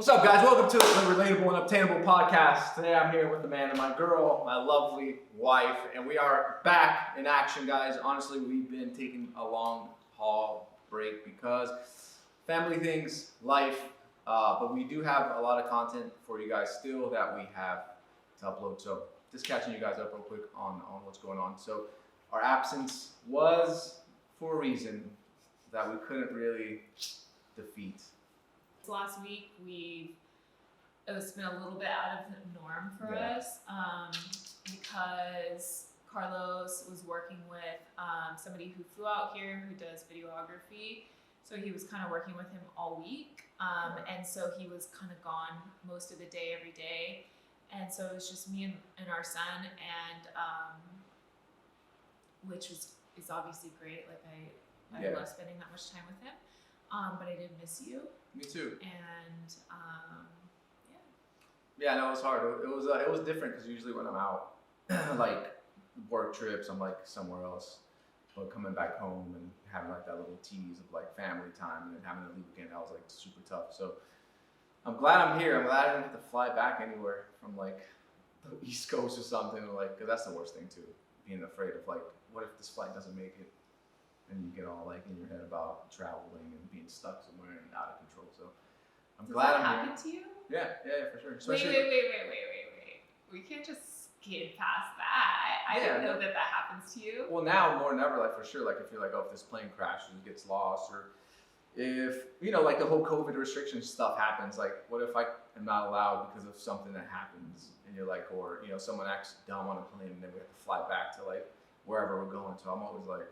What's up, guys? Welcome to the Relatable and Obtainable podcast. Today I'm here with the man and my girl, my lovely wife, and we are back in action, guys. Honestly, we've been taking a long haul break because family things, life, but we do have a lot of content for you guys still that we have to upload. So just catching you guys up real quick on what's going on. So our absence was for a reason that we couldn't really defeat. Last week it's been a little bit out of the norm for us because Carlos was working with somebody who flew out here who does videography. So he was kind of working with him all week, and so he was kind of gone most of the day every day, and so it was just me and our son, and which is obviously great. Like I love spending that much time with him. But I did miss you. Me too. And yeah, no, it was hard. It was different because usually when I'm out, like work trips, I'm like somewhere else. But coming back home and having like that little tease of like family time and then having to leave again, that was like super tough. So I'm glad I'm here. I'm glad I didn't have to fly back anywhere from like the East Coast or something. Like, cause that's the worst thing too. Being afraid of like, what if this flight doesn't make it? And you get all like in your head about traveling and being stuck somewhere and out of control. So I'm glad I'm here. Does that happen to you? Yeah, for sure. Especially wait. We can't just skid past that. I didn't know that happens to you. Well, now more than ever, like for sure, like if you're like, oh, if this plane crashes, gets lost, or if, you know, like the whole COVID restriction stuff happens, like what if I am not allowed because of something that happens and you're like, or, you know, someone acts dumb on a plane and then we have to fly back to like wherever we're going. So I'm always like,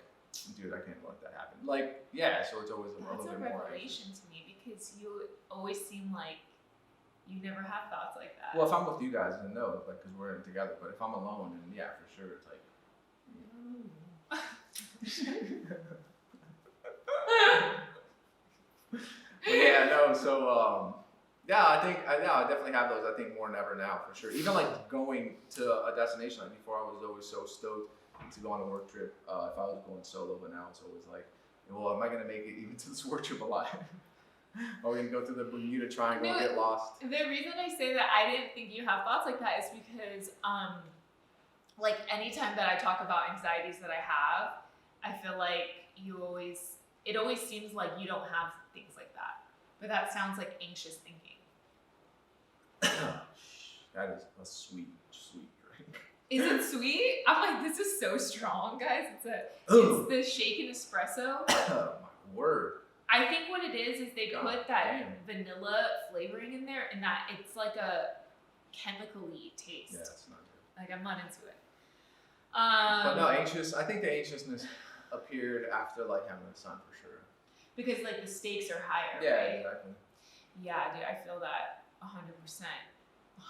dude, I can't let that happen. Like, yeah, so it's always a little bit more. That's a revelation to me because you always seem like you never have thoughts like that. Well, if I'm with you guys, then no, like, because we're in together. But if I'm alone, then yeah, for sure, it's like. But yeah, no. So yeah, I definitely have those. I think more than ever now, for sure. Even like going to a destination. Like before, I was always so stoked to go on a work trip if I was going solo, but now it's always like, well, am I gonna make it even to this work trip alive? Are we gonna go through the Bermuda Triangle and get lost? The reason I say that I didn't think you have thoughts like that is because like anytime that I talk about anxieties that I have, I feel like it always seems like you don't have things like that. But that sounds like anxious thinking. That is a sweet drink. Is it sweet? I'm like, this is so strong, guys. It's the shaken espresso. Oh my word. I think what it is they put that vanilla flavoring in there, and that it's like a chemical-y taste. Yeah, it's not good. Like I'm not into it. But no, I think the anxiousness appeared after like having a son for sure. Because like the stakes are higher. Yeah, right? exactly. Yeah, dude, I feel that 100%.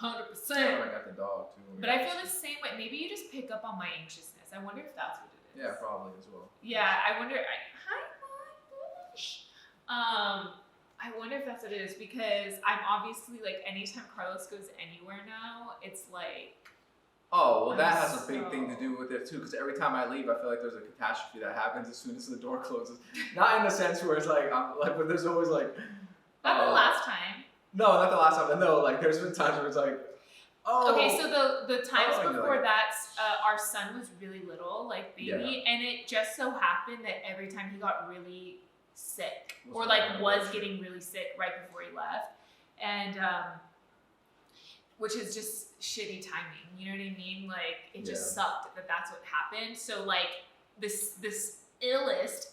100%. I got the dog too. But I feel the same way. Maybe you just pick up on my anxiousness. I wonder if that's what it is. Yeah, probably as well. Yeah, I wonder. Hi, Mom. I wonder if that's what it is because I'm obviously like anytime Carlos goes anywhere now, it's like. Oh well, that has a big thing to do with it too. Because every time I leave, I feel like there's a catastrophe that happens as soon as the door closes. Not in the sense where it's like but there's always like. Not the last time. No, not the last time. But no, like there's been times where it's like. Oh. Okay, so the times before that, our son was really little, like baby, and it just so happened that every time he got really sick or like was getting really sick right before he left, and which is just shitty timing. You know what I mean? Like it just sucked that that's what happened. So like this illest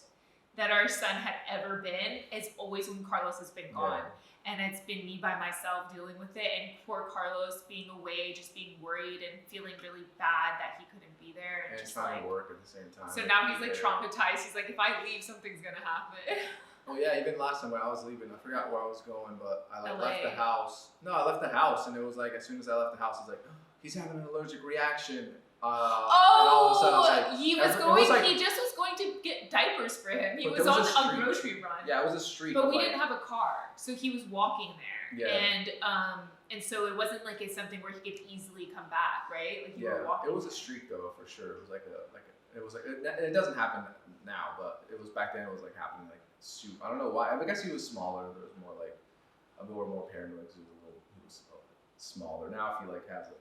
that our son had ever been is always when Carlos has been gone. And it's been me by myself dealing with it, and poor Carlos being away, just being worried and feeling really bad that he couldn't be there. And just trying to work at the same time. So now he's like traumatized. He's like, if I leave, something's gonna happen. Oh yeah, even last time when I was leaving, I forgot where I was going, but I like left the house. No, I left the house, and it was like as soon as I left the house, it's like he's having an allergic reaction. And all of a sudden I was like, he just was going to get diapers for him. He was on a grocery run. Yeah, it was a street. But we didn't have a car, so he was walking there. Yeah. And so it wasn't like it's something where he could easily come back, right? Like you were walking. It was a streak though, for sure. It was like it doesn't happen now, but it was back then. It was like happening like I don't know why. I guess he was smaller. There was more like a little more paranoid because he was smaller. Now if he like has a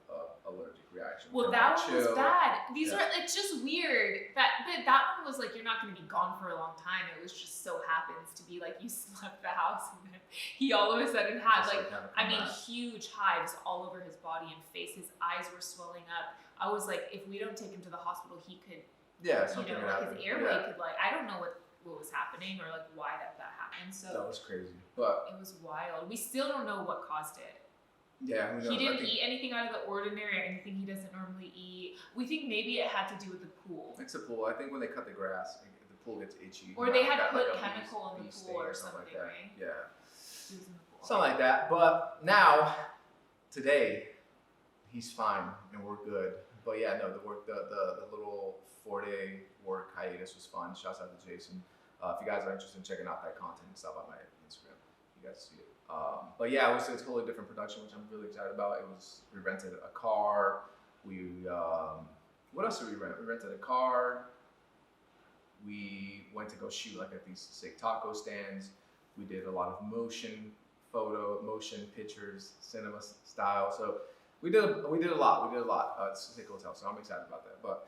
allergic reaction. Well, that one was bad. It's just weird that one was like, you're not going to be gone for a long time. It was just so happens to be like you left the house and then he all of a sudden had huge hives all over his body and face. His eyes were swelling up. I was like, if we don't take him to the hospital, he could, something his airway could I don't know what was happening or like why that happened. So that was crazy, but it was wild. We still don't know what caused it. Yeah, he didn't eat anything out of the ordinary or anything he doesn't normally eat. We think maybe it had to do with the pool. It's the pool. I think when they cut the grass, the pool gets itchy. Or they had put chemical in the pool or something, like that. Right? Yeah. He was in the pool. Something like that. But now, today, he's fine and we're good. But yeah, no, the little 4-day work hiatus was fun. Shouts out to Jason. If you guys are interested in checking out that content, stop by my Instagram. You guys see it. But yeah, it was a totally different production, which I'm really excited about. We rented a car. What else did we rent? We rented a car. We went to go shoot like at these sick taco stands. We did a lot of motion pictures, cinema style. So we did a lot. It's a sick hotel, so I'm excited about that. But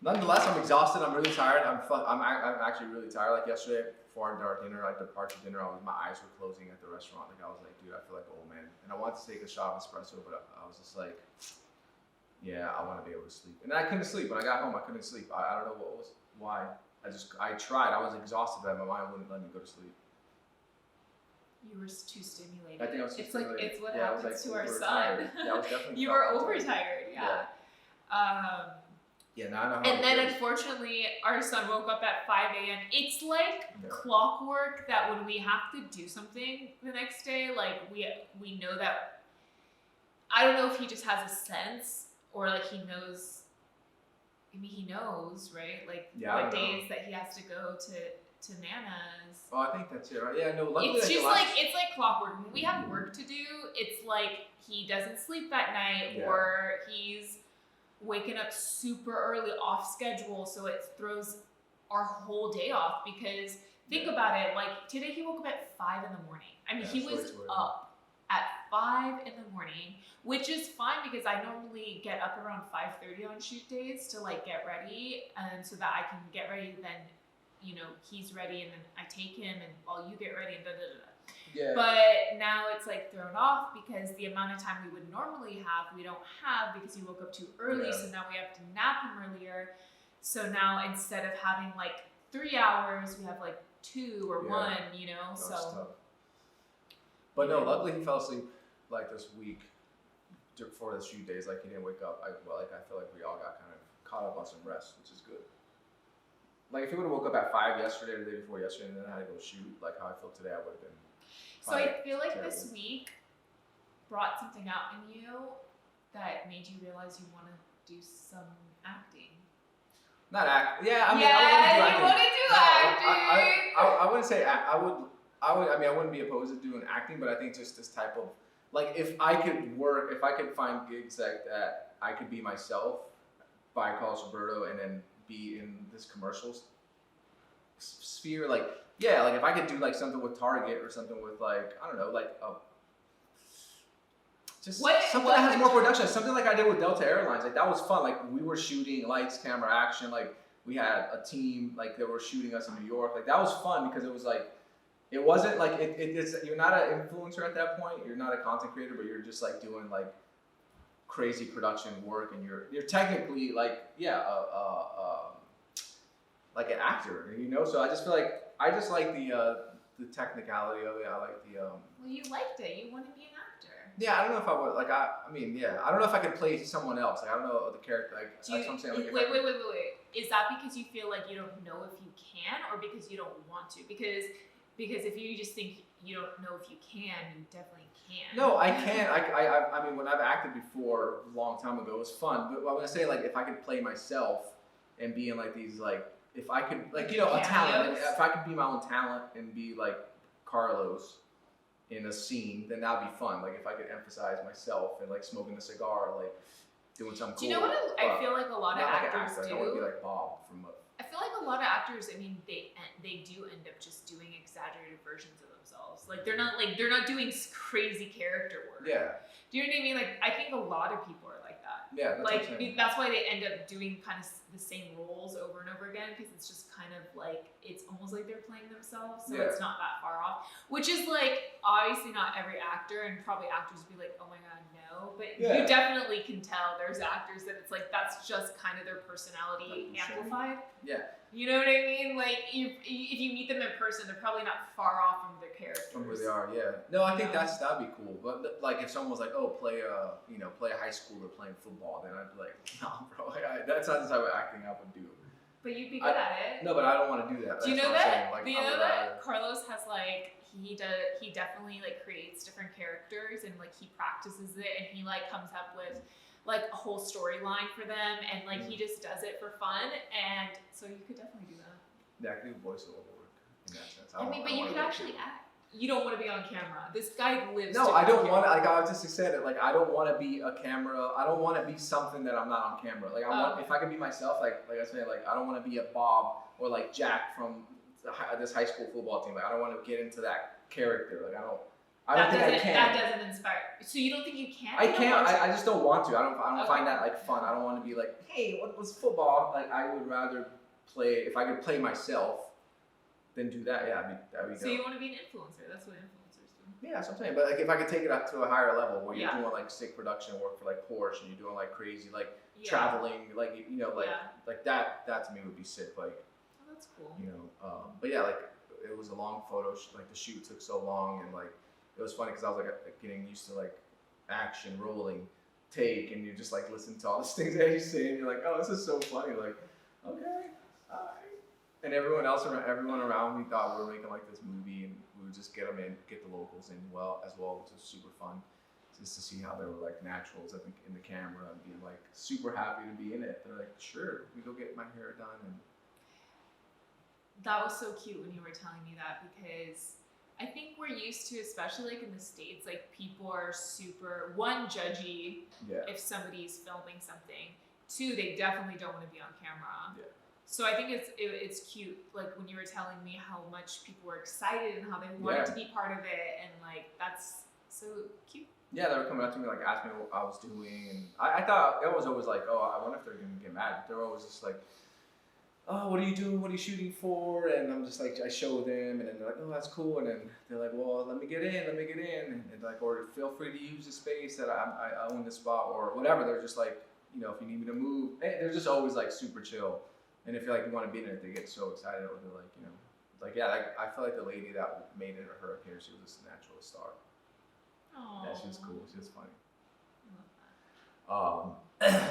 nonetheless, I'm exhausted. I'm really tired. I'm actually really tired. Like yesterday, before our dinner, like departure dinner, my eyes were closing at the restaurant. Like I was like, dude, I feel like an old man. And I wanted to take a shot of espresso, but I was just like, yeah, I want to be able to sleep. And I couldn't sleep. When I got home, I couldn't sleep. I don't know why. I tried. I was exhausted, but my mind wouldn't let me go to sleep. You were too stimulated. I think I was too stimulated. It's what happens to our son. Yeah, I was definitely. You were overtired. Yeah. Yeah, now I know how and then unfortunately, our son woke up at 5 a.m. It's like clockwork that when we have to do something the next day, like we know that. I don't know if he just has a sense or like he knows. I mean, he knows, right? Like what days that he has to go to Nana's. Oh, I think that's it, right? Yeah, no. Luckily, it's just it's like clockwork. When we have work to do, it's like he doesn't sleep that night or he's waking up super early off schedule, so it throws our whole day off because think about it, like today he woke up at 5 in the morning. I mean, he was up at 5 in the morning, which is fine because I normally get up around 5:30 on shoot days to like get ready and so that I can get ready, then he's ready and then I take him and while you get ready and Yeah. But now it's like thrown off because the amount of time we would normally have, we don't have because he woke up too early. So now we have to nap him earlier. So now instead of having like 3 hours, we have like 2 or 1, so. Tough. But no, luckily he fell asleep like this week before the shoot days. Like he didn't wake up. I feel like we all got kind of caught up on some rest, which is good. Like if he would have woke up at 5 yesterday or the day before yesterday and then had to go shoot, like how I feel today, I would have been. So I feel like this week brought something out in you that made you realize you want to do some acting. Not act. Yeah, I mean, I want to do acting. I wouldn't say I would. I mean, I wouldn't be opposed to doing acting, but I think just this type of like if I could find gigs that I could be myself by Carlos Roberto and then be in this commercial sphere, like. Yeah, like if I could do like something with Target or something with like I don't know, like something that has more production, something like I did with Delta Airlines. Like that was fun. Like we were shooting lights, camera, action. Like we had a team like that were shooting us in New York. Like that was fun because it was like it wasn't like it's you're not an influencer at that point. You're not a content creator, but you're just like doing like crazy production work, and you're technically like like an actor, So I just feel like. I just like the technicality of it. I like the. Well, you liked it. You want to be an actor. Yeah, I don't know if I would like. I don't know if I could play someone else. Like I don't know the character. Like that's what I'm saying. Like, wait. Is that because you feel like you don't know if you can, or because you don't want to? Because if you just think you don't know if you can, you definitely can. No, I can. I mean, when I've acted before a long time ago, it was fun. But I want to say like if I could play myself and be in like these like. If I could, like, a talent, if I could be my own talent and be like Carlos in a scene, then that'd be fun. Like, if I could emphasize myself and like smoking a cigar, like doing something cool. Do you know what I feel like a lot of actors do? I want to be like Bob from. I feel like a lot of actors, I mean, they do end up just doing exaggerated versions of themselves. themselves. Like they're not doing crazy character work. Yeah. Do you know what I mean? Like I think a lot of people are like that. Yeah, that's like what I'm saying. that's why they end up doing kind of the same roles over and over again, because it's just kind of like it's almost like they're playing themselves, so it's not that far off. Which is like obviously not every actor, and probably actors would be like, oh my god, no. But you definitely can tell there's actors that it's like that's just kind of their personality amplified. Yeah. You know what I mean? Like if you meet them in person, they're probably not far off from their characters. From where they are, yeah. No, I think that'd be cool. But like if someone was like, oh, play a high schooler playing football, then I'd be like, no, bro, that's not the type of acting I would do. But you'd be good at it. No, but I don't want to do that. Do you know that? Like, do you know that Carlos has like he definitely like creates different characters, and like he practices it, and he like comes up with like a whole storyline for them, and like he just does it for fun, and so you could definitely do that. Yeah, I could do voiceover work in that sense. I mean, but you could actually act. You don't want to be on camera. This guy lives. No, I don't want to. Like I just said it. Like I don't want to be a camera. I don't want to be something that I'm not on camera. Like I want, if I could be myself. Like I said, like I don't want to be a Bob or like Jack from this high school football team. Like I don't want to get into that character. Like I don't think I can. That doesn't inspire. So you don't think you can? I can't. I just don't want to. I don't find that like fun. I don't want to be like, hey, what was football? Like I would rather play. If I could play myself, then do that. Yeah, that'd be. So you want to be an influencer? That's what influencers do. Yeah, that's what I'm saying. But like if I could take it up to a higher level, where you're doing like sick production work for like Porsche, and you're doing like crazy like traveling, like like that to me would be sick. Like. Oh, that's cool. But yeah, like it was a long photo. Like the shoot took so long, and like. It was funny because I was like getting used to like action, rolling, take, and you just like listen to all these things that he's saying. You're like, oh, this is so funny. Like, okay, all right. And everyone around me thought we were making like this movie, and we would just get them in, get the locals in as well, which was super fun, just to see how they were like naturals in the camera and being like super happy to be in it. They're like, sure, we go get my hair done. And that was so cute when you were telling me that, because I think we're used to, especially like in the States, like people are super, one, judgy if somebody's filming something. Two, they definitely don't want to be on camera. Yeah. So I think it's cute, like when you were telling me how much people were excited and how they wanted to be part of it, and like that's so cute. Yeah, they were coming up to me like asking me what I was doing, and I thought it was always like, oh, I wonder if they're gonna get mad. They're always just like, oh, what are you doing? What are you shooting for? And I'm just like, I show them, and then they're like, oh, that's cool. And then they're like, well, let me get in. And like, or feel free to use the space that I own this spot, or whatever. They're just like, if you need me to move, they're just always like super chill. And if you like you want to be in it, they get so excited. Or they're like, like I feel like the lady that made it her appearance, she was just a natural star. Oh. Yeah, she was cool. She was funny.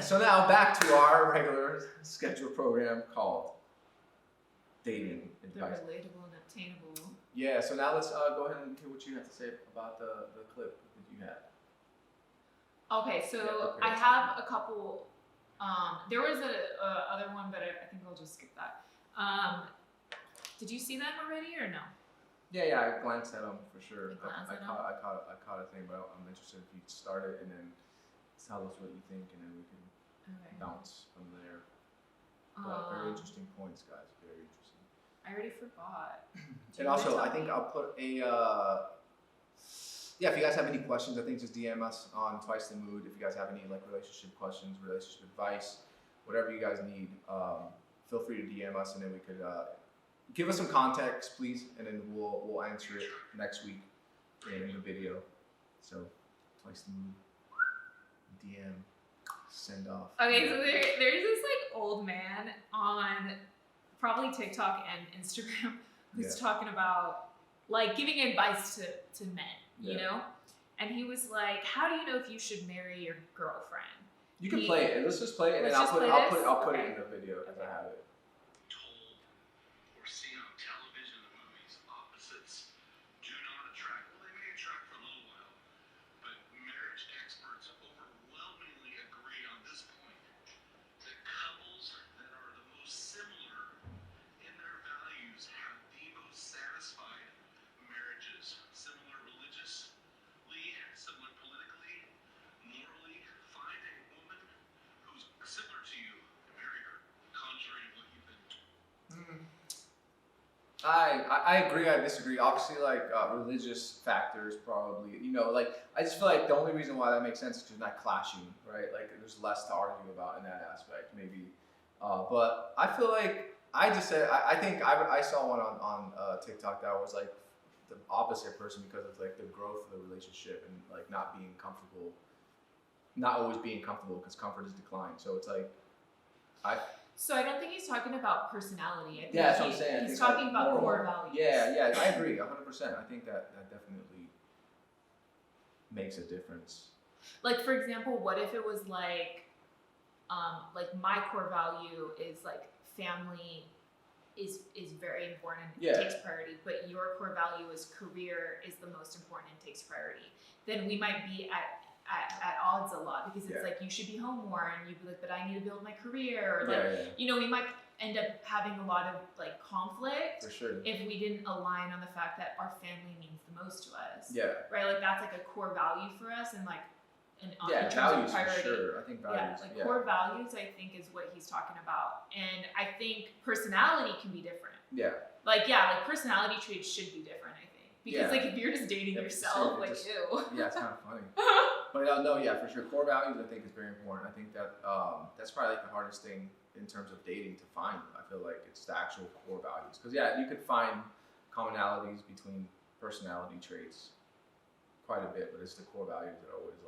So now back to our regular scheduled program called Dating Advice. Relatable and Obtainable. Yeah, so now let's go ahead and hear what you have to say about the clip that you had. Okay, so I have a couple. There was a other one, but I think I'll just skip that. Did you see that already or no? Yeah, I glanced at them for sure. I caught a thing, but I'm interested if you start it and then tell us what you think, and then we can bounce from there. But very interesting points, guys. Very interesting. I already forgot. And also, I think I'll put a. If you guys have any questions, I think just DM us on Twice the Mood. If you guys have any like relationship questions, relationship advice, whatever you guys need, feel free to DM us, and then we could give us some context, please, and then we'll answer it next week in the video. So, Twice the Mood. DM, send off. Okay, so there's this like old man on probably TikTok and Instagram who's talking about like giving advice to men, you know? And he was like, how do you know if you should marry your girlfriend? You can play it. Let's just play it, and I'll put it in the video because I have it. Similar to you, marry her. Contrary to I agree. I disagree. Obviously, like religious factors, probably. Like I just feel like the only reason why that makes sense is because you're not clashing, right? Like there's less to argue about in that aspect, maybe. But I feel like I just said I think I saw one on TikTok that was like the opposite person because of like the growth of the relationship and like not being comfortable, not always being comfortable because comfort is declined. So it's like I So I don't think he's talking about personality. I think yeah, that's what I'm saying. He's talking about moral. core values. Yeah, I agree 100%. I think that definitely makes a difference. Like for example, what if it was like my core value is like family is very important and takes priority, but your core value is career is the most important and takes priority. Then we might be at odds a lot because it's like you should be home more and you'd be like, but I need to build my career, or like we might end up having a lot of like conflict for sure if we didn't align on the fact that our family means the most to us. Right, like that's like a core value for us, and like in terms values of priority. For sure. I think values. Core values I think is what he's talking about. And I think personality can be different. Like personality traits should be different, I think. Because like if you're just dating yourself, like ew. Yeah, it's kind of funny. But no, for sure. Core values I think is very important. I think that that's probably like the hardest thing in terms of dating to find. I feel like it's the actual core values. Because you could find commonalities between personality traits quite a bit, but it's the core values that are always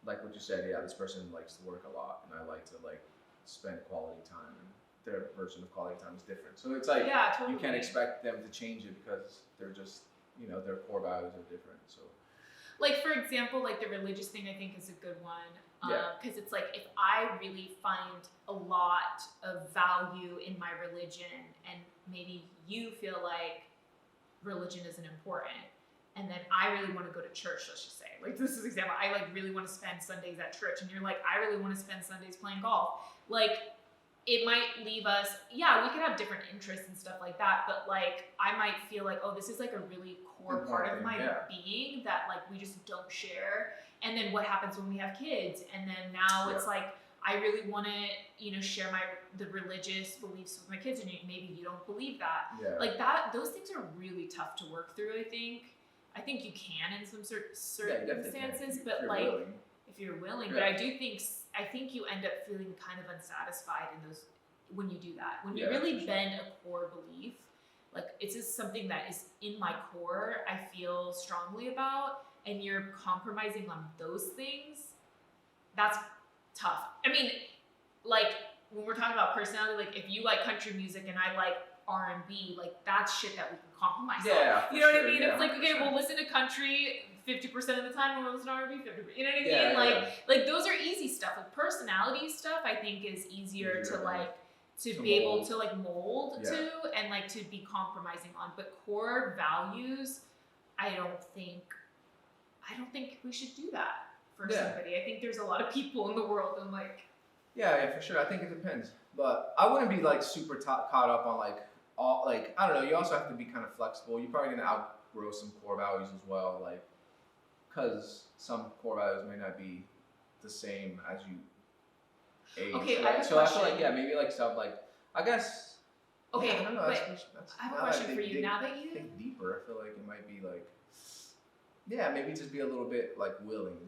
like what you said, this person likes to work a lot and I like to like spend quality time, and their version of quality time is different. So it's like totally. You can't expect them to change it because they're just, their core values are different. So like for example, like the religious thing I think is a good one. Because it's like if I really find a lot of value in my religion and maybe you feel like religion isn't important, and then I really want to go to church, let's just say. Like this is an example. I like really want to spend Sundays at church, and you're like, I really want to spend Sundays playing golf. Like it might leave us, we could have different interests and stuff like that, but like I might feel like, oh, this is like a really core part of my being that like we just don't share. And then what happens when we have kids? And then now it's like I really want to, share the religious beliefs with my kids, and maybe you don't believe that. Like that, those things are really tough to work through, I think. I think you can in some circumstances, but like if you're willing. But I think you end up feeling kind of unsatisfied in those when you do that. When you really bend a core belief, like it's just something that is in my core, I feel strongly about, and you're compromising on those things, that's tough. I mean, like when we're talking about personality, like if you like country music and I like R&B, like that's shit that we can compromise on. You know what I mean? It's like, okay, we'll listen to country 50% of the time, and we'll listen to R&B 50%. You know what I mean? Like those are easy stuff. Like personality stuff, I think is easier to like to be able to like mold to and like to be compromising on. But core values, I don't think we should do that for somebody. I think there's a lot of people in the world and like. Yeah, for sure. I think it depends, but I wouldn't be like super caught up on like all like I don't know. You also have to be kind of flexible. You're probably gonna outgrow some core values as well, like because some core values may not be the same as you age. Okay, right? So I feel like maybe like some like I guess. Okay, I don't know. but I have a question for you. Now that you think deeper, I feel like it might be like maybe just be a little bit like willing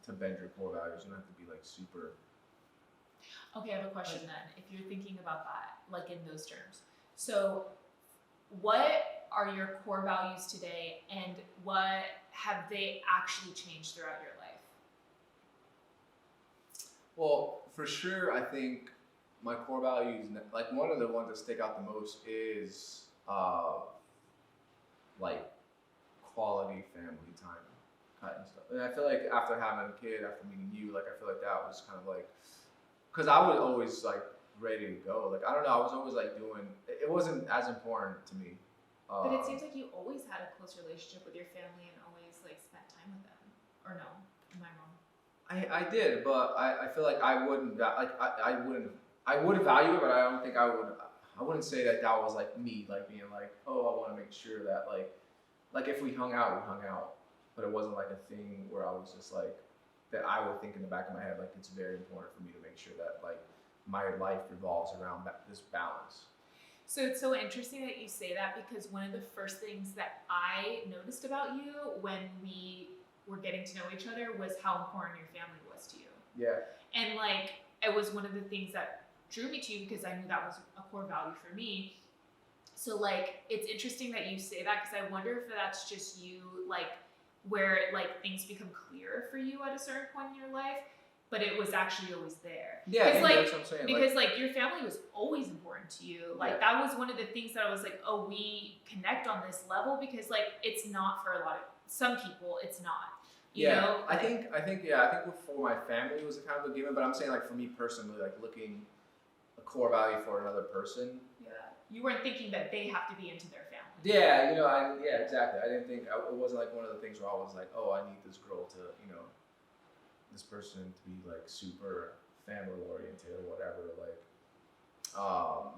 to bend your core values. You don't have to be like super. Okay, I have a question then. If you're thinking about that, like in those terms. So, what are your core values today, and what have they actually changed throughout your life? Well, for sure, I think my core values, like one of the ones that stick out the most is like quality family time kind of stuff. And I feel like after having a kid, after meeting you, like I feel like that was kind of like, because I was always like ready to go. Like I don't know, I was always like doing. It wasn't as important to me. But it seems like you always had a close relationship with your family and always like spent time with them. Or no? Am I wrong? I did, but I feel like I wouldn't like I would value it, but I don't think I wouldn't say that was like me like being like, oh, I want to make sure that like if we hung out, we hung out, but it wasn't like a thing where I was just like. That I would think in the back of my head, like it's very important for me to make sure that like my life revolves around this balance. So it's so interesting that you say that, because one of the first things that I noticed about you when we were getting to know each other was how important your family was to you. Yeah. And like, it was one of the things that drew me to you, because I knew that was a core value for me. So like, it's interesting that you say that, because I wonder if that's just you, like, where like things become clearer for you at a certain point in your life, but it was actually always there. Yeah, like, that's what I'm saying. Because like your family was always important to you. Like that was one of the things that I was like, oh, we connect on this level, because like it's not for a lot of some people, it's not. You know? I think for my family it was a kind of a given, but I'm saying like for me personally, like looking a core value for another person. Yeah. You weren't thinking that they have to be into their family. Yeah, exactly. I didn't think it wasn't like one of the things where I was like, oh, I need this girl to, this person to be like super family oriented or whatever. Like,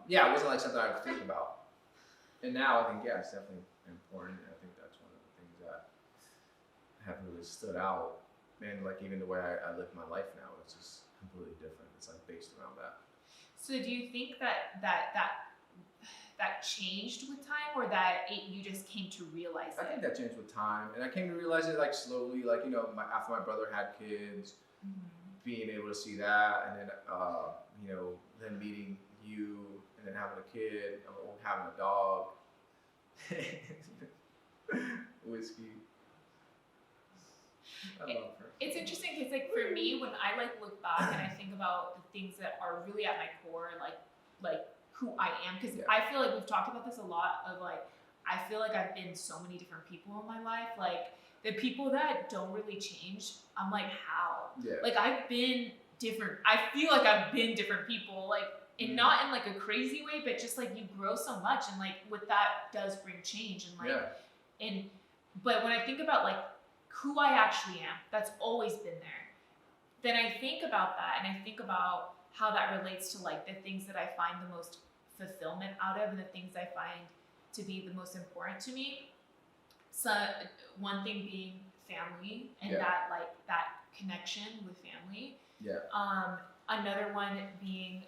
it wasn't like something I would think about. And now I think it's definitely important. And I think that's one of the things that have really stood out. And like even the way I live my life now, it's just completely different. It's like based around that. So do you think that changed with time, or that you just came to realize it? I think that changed with time, and I came to realize it like slowly. Like after my brother had kids, being able to see that, and then then meeting you, and then having a kid, or having a dog, whiskey. I love her. It's interesting because like for me, when I like look back and I think about the things that are really at my core, like who I am, because I feel like we've talked about this a lot, of like, I feel like I've been so many different people in my life. Like the people that don't really change, I'm like, how? Yeah. Like I've been different. I feel like I've been different people, like, and not in like a crazy way, but just like you grow so much, and like what that does bring change, and like, but when I think about like who I actually am, that's always been there. Then I think about that, and I think about how that relates to like the things that I find the most fulfillment out of, and the things I find to be the most important to me. So one thing being family, and that like that connection with family. Yeah. Another one being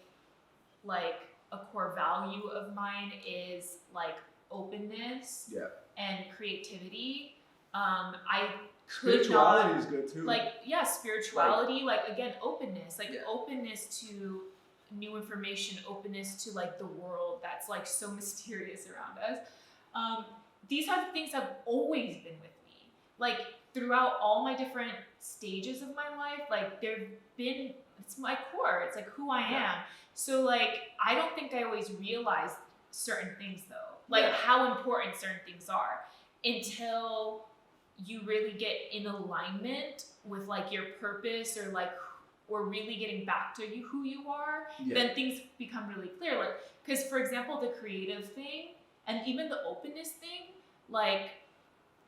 like a core value of mine is like openness and creativity. Spirituality is good too. Like spirituality, like again, openness, like openness to new information, openness to like the world that's like so mysterious around us. These type of things have always been with me, like throughout all my different stages of my life. Like it's my core, it's like who I am. So like I don't think I always realized certain things though, like how important certain things are, until you really get in alignment with like your purpose, or really getting back to who you are. Then things become really clear. Like, because for example, the creative thing and even the openness thing, like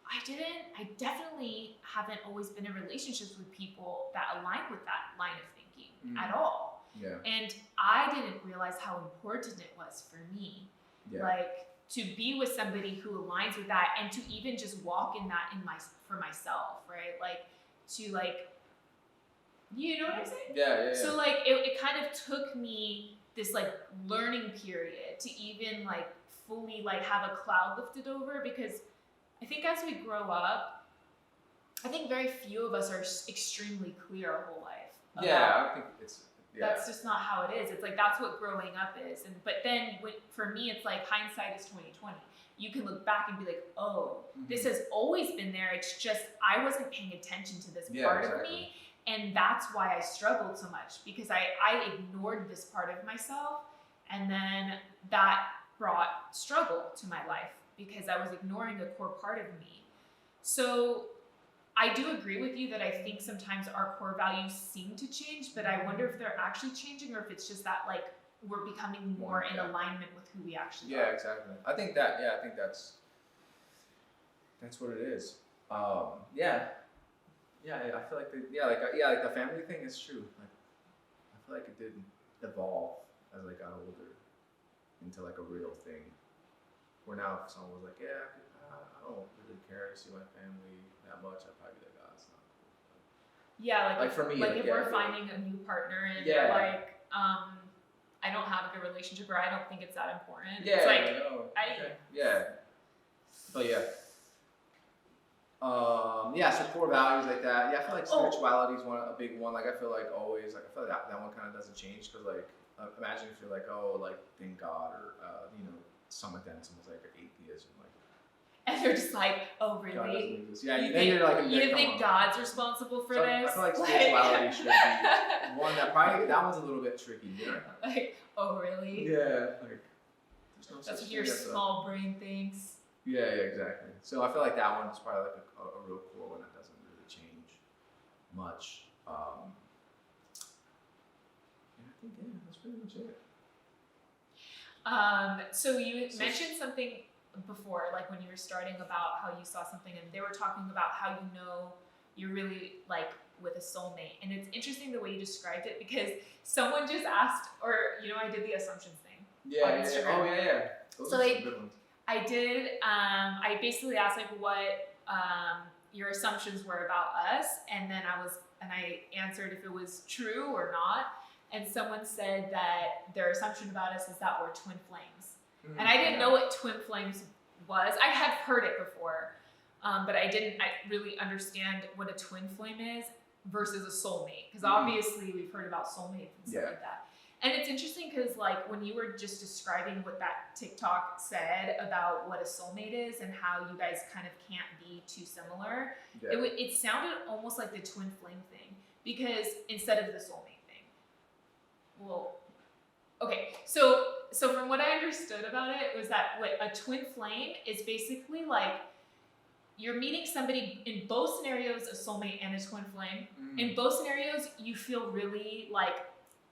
I definitely haven't always been in relationships with people that align with that line of thinking at all. Yeah. And I didn't realize how important it was for me. Yeah. Like to be with somebody who aligns with that, and to even just walk in that for myself, right? Like to like, you know what I'm saying? Yeah. So like it kind of took me this like learning period to even like fully like have a cloud lifted over, because I think as we grow up, I think very few of us are extremely clear our whole life. I think it's that's just not how it is. It's like that's what growing up is. But then for me, it's like hindsight is 20/20. You can look back and be like, oh, this has always been there. It's just I wasn't paying attention to this part of me, and that's why I struggled so much, because I ignored this part of myself, and then that brought struggle to my life because I was ignoring a core part of me. So I do agree with you that I think sometimes our core values seem to change, but I wonder if they're actually changing, or if it's just that like we're becoming more in alignment with who we actually are. Yeah, exactly. I think that's what it is. I feel like like the family thing is true. Like I feel like it did evolve as I got older into like a real thing. Where now if someone was like, I don't really care to see my family that much, I'd probably be like, oh, it's not cool. Yeah, like for me, like if we're finding a new partner, and like I don't have a good relationship, or I don't think it's that important. Yeah. It's like, okay. Yeah. But yeah. So core values like that. Yeah, I feel like spirituality is a big one. Like I feel like always, like I feel like that one kind of doesn't change because like imagine if you're like, oh, like thank God or something like that, and someone's like atheist and like. And they're just like, oh really? God doesn't exist. Yeah, you then you're like, you think God's responsible for this? I feel like spirituality should be one that one's a little bit tricky, you know? Like, oh really? Yeah, like there's no that's what your small brain thinks. Yeah, exactly. So I feel like that one is probably like a real core one that doesn't really change much. I think that's pretty much it. So you mentioned something before, like when you were starting about how you saw something, and they were talking about how you're really like with a soulmate, and it's interesting the way you described it because someone just asked, or I did the assumptions thing on Instagram. Oh yeah. Those are some good ones. I did. I basically asked like what your assumptions were about us, and then I answered if it was true or not. And someone said that their assumption about us is that we're twin flames, and I didn't know what twin flames was. I had heard it before, but I didn't really understand what a twin flame is versus a soulmate, because obviously we've heard about soulmates and stuff like that. And it's interesting because like when you were just describing what that TikTok said about what a soulmate is and how you guys kind of can't be too similar, it sounded almost like the twin flame thing, because instead of the soulmate thing. Well, okay, so from what I understood about it was that what a twin flame is basically like you're meeting somebody in both scenarios, a soulmate and a twin flame. In both scenarios, you feel really like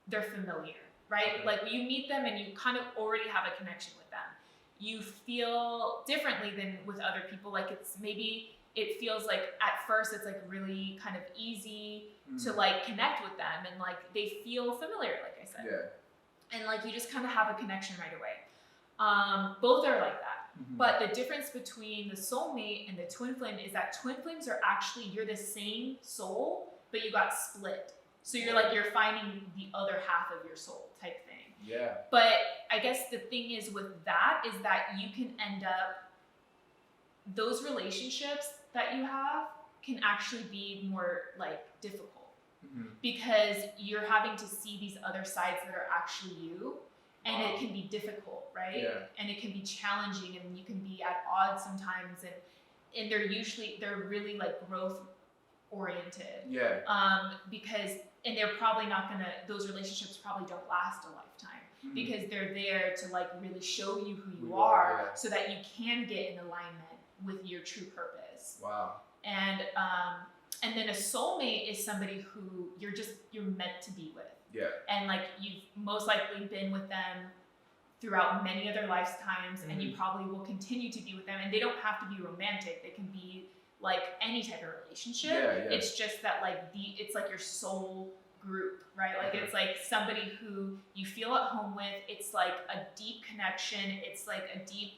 they're familiar, right? Okay. Like you meet them and you kind of already have a connection with them. You feel differently than with other people. Like it feels like at first it's like really kind of easy to like connect with them, and like they feel familiar, like I said. Yeah. And like you just kind of have a connection right away. Both are like that. But the difference between the soulmate and the twin flame is that twin flames are actually, you're the same soul, but you got split. So you're finding the other half of your soul type thing. Yeah. But I guess the thing is with that is that you can end up, those relationships that you have can actually be more like difficult because you're having to see these other sides that are actually you. And it can be difficult, right? Yeah. And it can be challenging, and you can be at odds sometimes, and they're really like growth oriented. Yeah. Because they're probably not those relationships probably don't last a lifetime because they're there to like really show you who you are so that you can get in alignment with your true purpose. Wow. And then a soulmate is somebody who you're meant to be with. Yeah. And like you've most likely been with them throughout many other lifetimes, and you probably will continue to be with them. And they don't have to be romantic. They can be like any type of relationship. Yeah. It's just that like it's like your soul group, right? Like it's like somebody who you feel at home with. It's like a deep connection. It's like a deep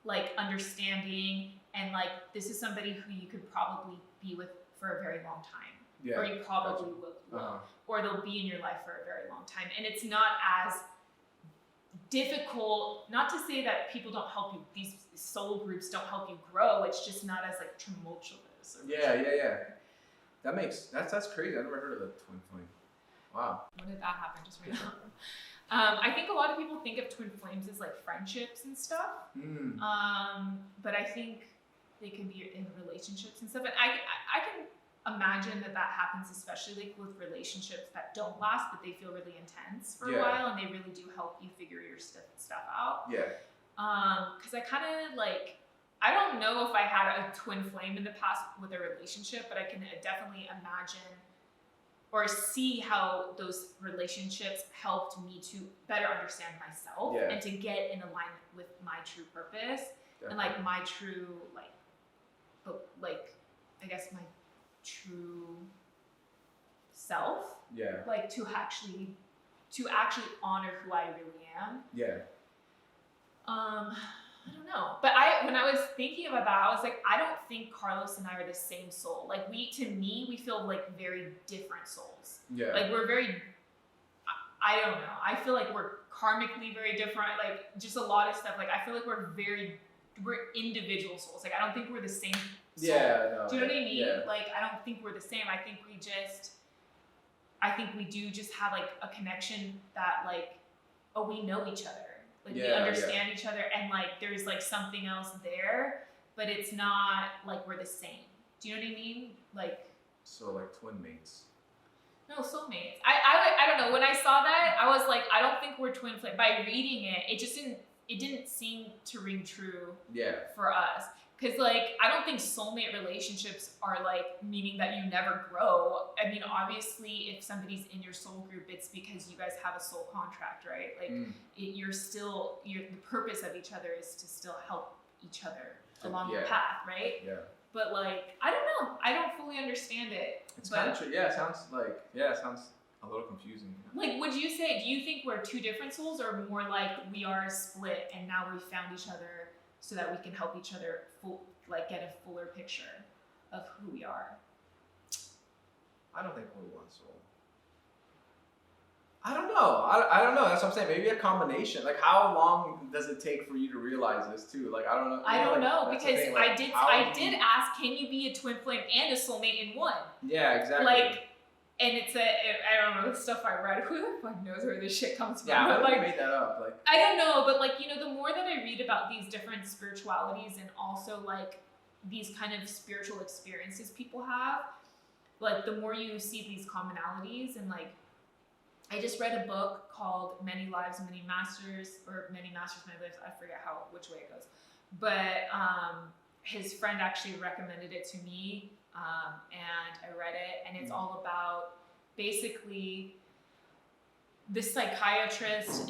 like understanding, and like this is somebody who you could probably be with for a very long time. Yeah, or you probably will. Or they'll be in your life for a very long time. And it's not as difficult, not to say that people don't help you, these soul groups don't help you grow, it's just not as like tumultuous. Yeah. That's crazy. I never heard of a twin flame. Wow. When did that happen just right now? I think a lot of people think of twin flames as like friendships and stuff. But I think they can be in relationships and stuff. And I can imagine that happens, especially like with relationships that don't last, but they feel really intense for a while, and they really do help you figure your stuff out. Yeah. Because I kind of like, I don't know if I had a twin flame in the past with a relationship, but I can definitely imagine or see how those relationships helped me to better understand myself and to get in alignment with my true purpose and like my true like I guess my true self. Yeah. Like to actually honor who I really am. Yeah. I don't know. But when I was thinking about that, I was like, I don't think Carlos and I are the same soul. Like we feel like very different souls. Yeah. Like we're very, I don't know. I feel like we're karmically very different. Like just a lot of stuff. Like I feel like we're individual souls. Like I don't think we're the same soul. Yeah, no, do you know what I mean? yeah. Like I don't think we're the same. I think we do just have like a connection that like, oh, we know each other. Like we understand each other, and like there's like something else there, but it's not like we're the same. Do you know what I mean? Like so like twin mates. No, soulmates. I don't know. When I saw that, I was like, I don't think we're twin flame. By reading it, it didn't seem to ring true. Yeah. For us, because like I don't think soulmate relationships are like meaning that you never grow. I mean, obviously, if somebody's in your soul group, it's because you guys have a soul contract, right? Like the purpose of each other is to still help each other along the path, right? Yeah. But like, I don't know. I don't fully understand it. It's kind of true. Yeah, it sounds a little confusing. Like, do you think we're two different souls, or more like we are split and now we found each other so that we can help each other get a fuller picture of who we are? I don't think we're one soul. I don't know. I don't know. That's what I'm saying. Maybe a combination. Like, how long does it take for you to realize this too? Like, I don't know. I don't know because I did ask, can you be a twin flame and a soulmate in one? Yeah, exactly. Like, and I don't know, the stuff I read. Who the fuck knows where this shit comes from? Yeah, I made that up. Like, I don't know, but like the more that I read about these different spiritualities and also like these kind of spiritual experiences people have, like the more you see these commonalities. And like I just read a book called Many Lives, Many Masters, or Many Masters, Many Lives. I forget which way it goes, but his friend actually recommended it to me, and I read it, and it's all about basically this psychiatrist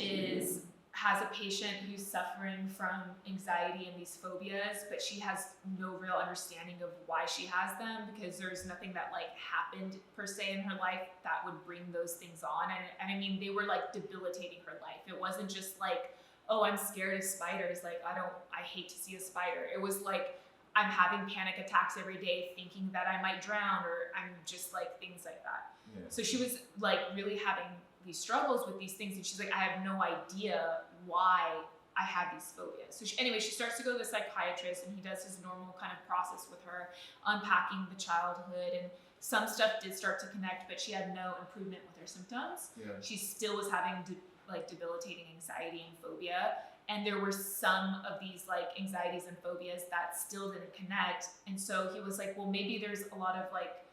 has a patient who's suffering from anxiety and these phobias, but she has no real understanding of why she has them, because there's nothing that like happened per se in her life that would bring those things on. And I mean, they were like debilitating her life. It wasn't just like, oh, I'm scared of spiders. Like, I hate to see a spider. It was like, I'm having panic attacks every day thinking that I might drown, or I'm just like things like that. Yeah. So she was like really having these struggles with these things, and she's like, I have no idea why I have these phobias. So she starts to go to the psychiatrist, and he does his normal kind of process with her, unpacking the childhood, and some stuff did start to connect, but she had no improvement with her symptoms. Yeah. She still was having debilitating anxiety and phobia. And there were some of these like anxieties and phobias that still didn't connect. And so he was like, well, maybe there's a lot of like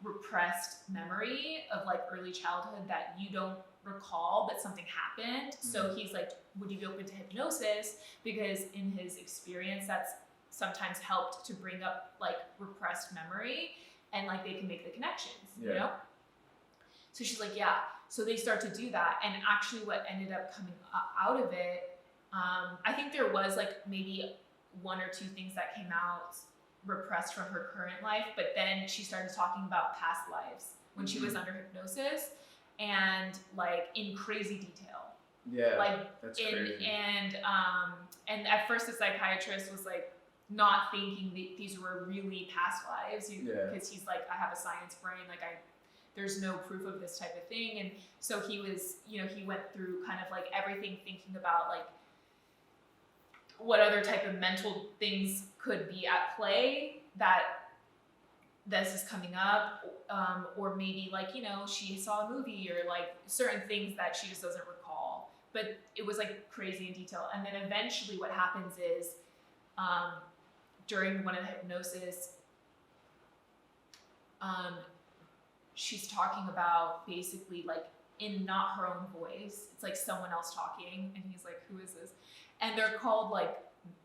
repressed memory of like early childhood that you don't recall, but something happened. Mm-hmm. So he's like, would you be open to hypnosis? Because in his experience, that's sometimes helped to bring up like repressed memory, and like they can make the connections, you know? So she's like, yeah. So they start to do that. And actually what ended up coming out of it, I think there was like maybe one or two things that came out repressed from her current life, but then she started talking about past lives when she was under hypnosis, and like in crazy detail. Yeah, like that's crazy. And at first the psychiatrist was like not thinking that these were really past lives, because he's like, I have a science brain, like there's no proof of this type of thing. And so he was, he went through kind of like everything, thinking about like what other type of mental things could be at play that this is coming up, or maybe like, she saw a movie, or like certain things that she just doesn't recall, but it was like crazy in detail. And then eventually what happens is, during one of the hypnosis, she's talking about basically like in not her own voice, it's like someone else talking, and he's like, who is this? And they're called like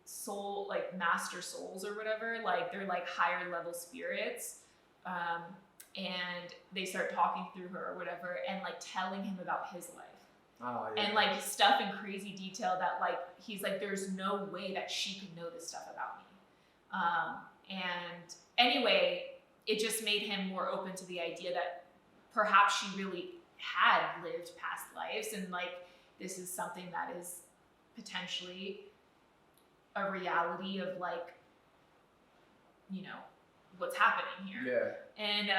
soul, like master souls or whatever, like they're like higher level spirits, and they start talking through her or whatever, and like telling him about his life. Oh, yeah. And like stuff in crazy detail that like he's like, there's no way that she could know this stuff about me. And anyway, it just made him more open to the idea that perhaps she really had lived past lives, and like this is something that is potentially a reality of like, what's happening here. Yeah. And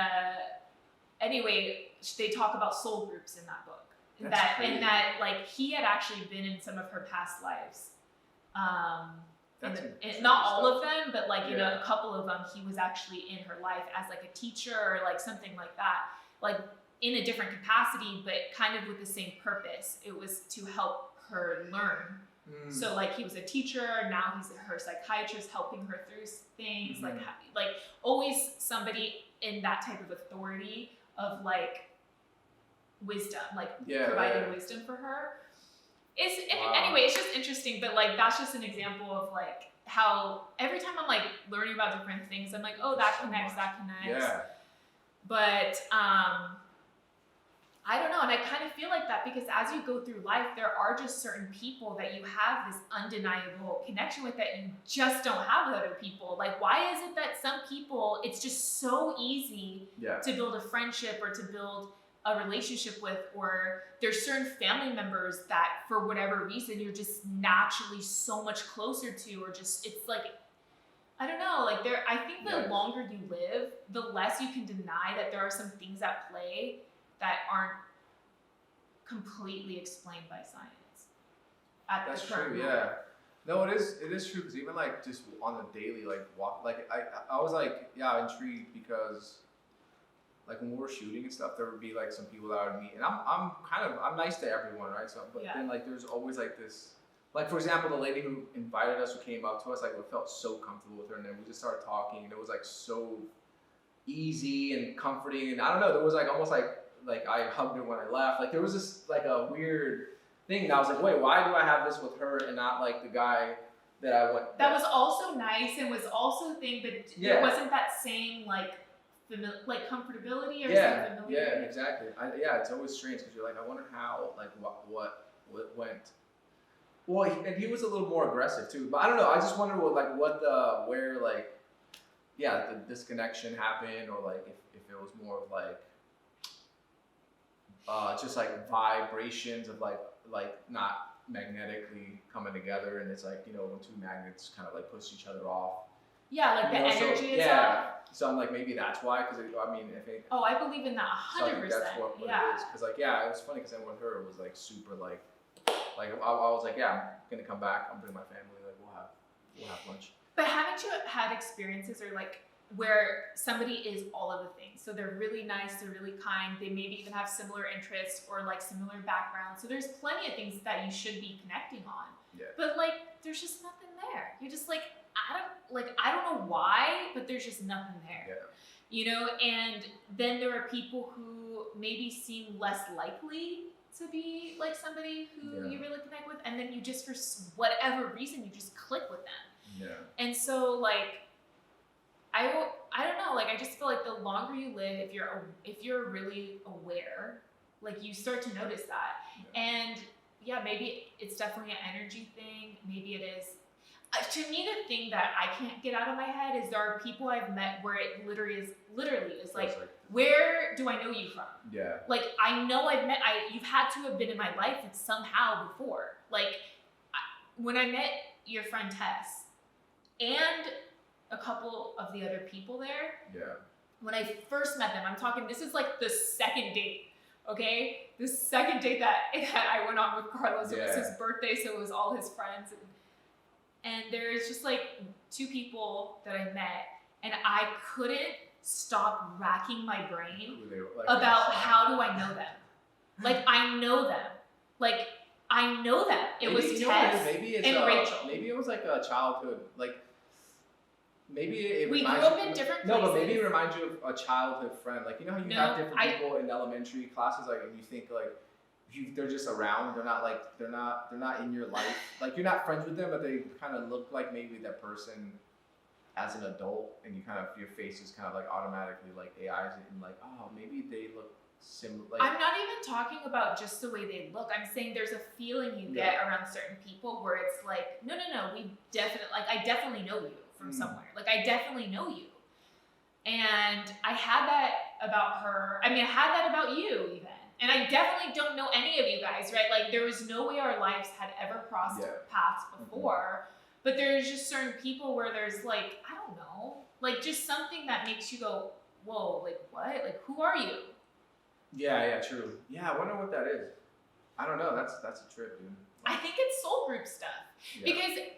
anyway, they talk about soul groups in that book. crazy. And that like he had actually been in some of her past lives. Not all of them, but like in a couple of them, he was actually in her life as like a teacher or like something like that, like in a different capacity, but kind of with the same purpose. It was to help her learn. So like he was a teacher, now he's her psychiatrist, helping her through things. Like always somebody in that type of authority of like wisdom, like providing wisdom for her. Anyway, it's just interesting, but like that's just an example of like how every time I'm like learning about different things, I'm like, oh, that connects. Yeah. But I don't know, and I kind of feel like that because as you go through life, there are just certain people that you have this undeniable connection with that you just don't have with other people. Like, why is it that some people, it's just so easy to build a friendship or to build a relationship with, or there's certain family members that for whatever reason you're just naturally so much closer to, or just it's like, I don't know, like I think the longer you live, the less you can deny that there are some things at play that aren't completely explained by science. That's true, yeah. No, it is true, because even like just on the daily like walk, like I was like intrigued because like when we were shooting and stuff, there would be like some people that I would meet, and I'm nice to everyone, right? So, but then like there's always like this, like for example, the lady who invited us, who came up to us, like we felt so comfortable with her, and then we just started talking, and it was like so easy and comforting, and I don't know, there was like almost like I hugged her when I left, like there was this like a weird thing, and I was like, wait, why do I have this with her and not like the guy that I went? That was also nice and was also a thing, but there wasn't that same like comfortability or something familiar. Yeah, exactly. It's always strange because you're like, I wonder how, like, what went. Well, he was a little more aggressive too, but I don't know. I just wonder where the disconnection happened, or like if it was more of like just like vibrations of like not magnetically coming together, and it's like, when two magnets kind of like push each other off. Yeah, like the energy is off. So I'm like, maybe that's why, because I mean, if it. Oh, I believe in that 100%. So I think that's what it is, because like, it was funny because then with her it was like super like I was like, I'm gonna come back. I'm bringing my family. Like we'll have lunch. But haven't you had experiences or like where somebody is all of the things? So they're really nice, they're really kind, they maybe even have similar interests or like similar backgrounds. So there's plenty of things that you should be connecting on. Yeah. But like, there's just nothing there. You're just like, I don't know why, but there's just nothing there. Yeah. And then there are people who maybe seem less likely to be like somebody who you really connect with, and then you just, for whatever reason, you just click with them. Yeah. And so like, I don't know, like I just feel like the longer you live, if you're really aware, like you start to notice that. Yeah. And maybe it's definitely an energy thing. Maybe it is. To me, the thing that I can't get out of my head is there are people I've met where it literally is like, where do I know you from? Yeah. Like I know you've had to have been in my life somehow before. Like when I met your friend Tess and a couple of the other people there. Yeah. When I first met them, I'm talking, this is like the second date. Okay? The second date that I went on with Carlos. It was his birthday, so it was all his friends. And there's just like two people that I met, and I couldn't stop racking my brain about how do I know them. Like I know them. Like I know them. It was Tess and Rachel. Maybe it was like a childhood, like maybe we grew up in different places. No, but maybe it reminds you of a childhood friend. Like how you have different people in elementary classes, like, and you think like they're just around. They're not in your life. Like you're not friends with them, but they kind of look like maybe that person as an adult, and you kind of, your face is kind of like automatically like AIs it, and like, oh, maybe they look similar. Like, I'm not even talking about just the way they look. I'm saying there's a feeling you get around certain people where it's like, no, we definitely, like I definitely know you from somewhere. Like I definitely know you. And I had that about her. I mean, I had that about you even. And I definitely don't know any of you guys, right? Like there was no way our lives had ever crossed paths before. But there's just certain people where there's like, I don't know, like just something that makes you go, whoa, like what? Like who are you? Yeah, true. Yeah, I wonder what that is. I don't know. That's a trip, dude. I think it's soul group stuff. Yeah.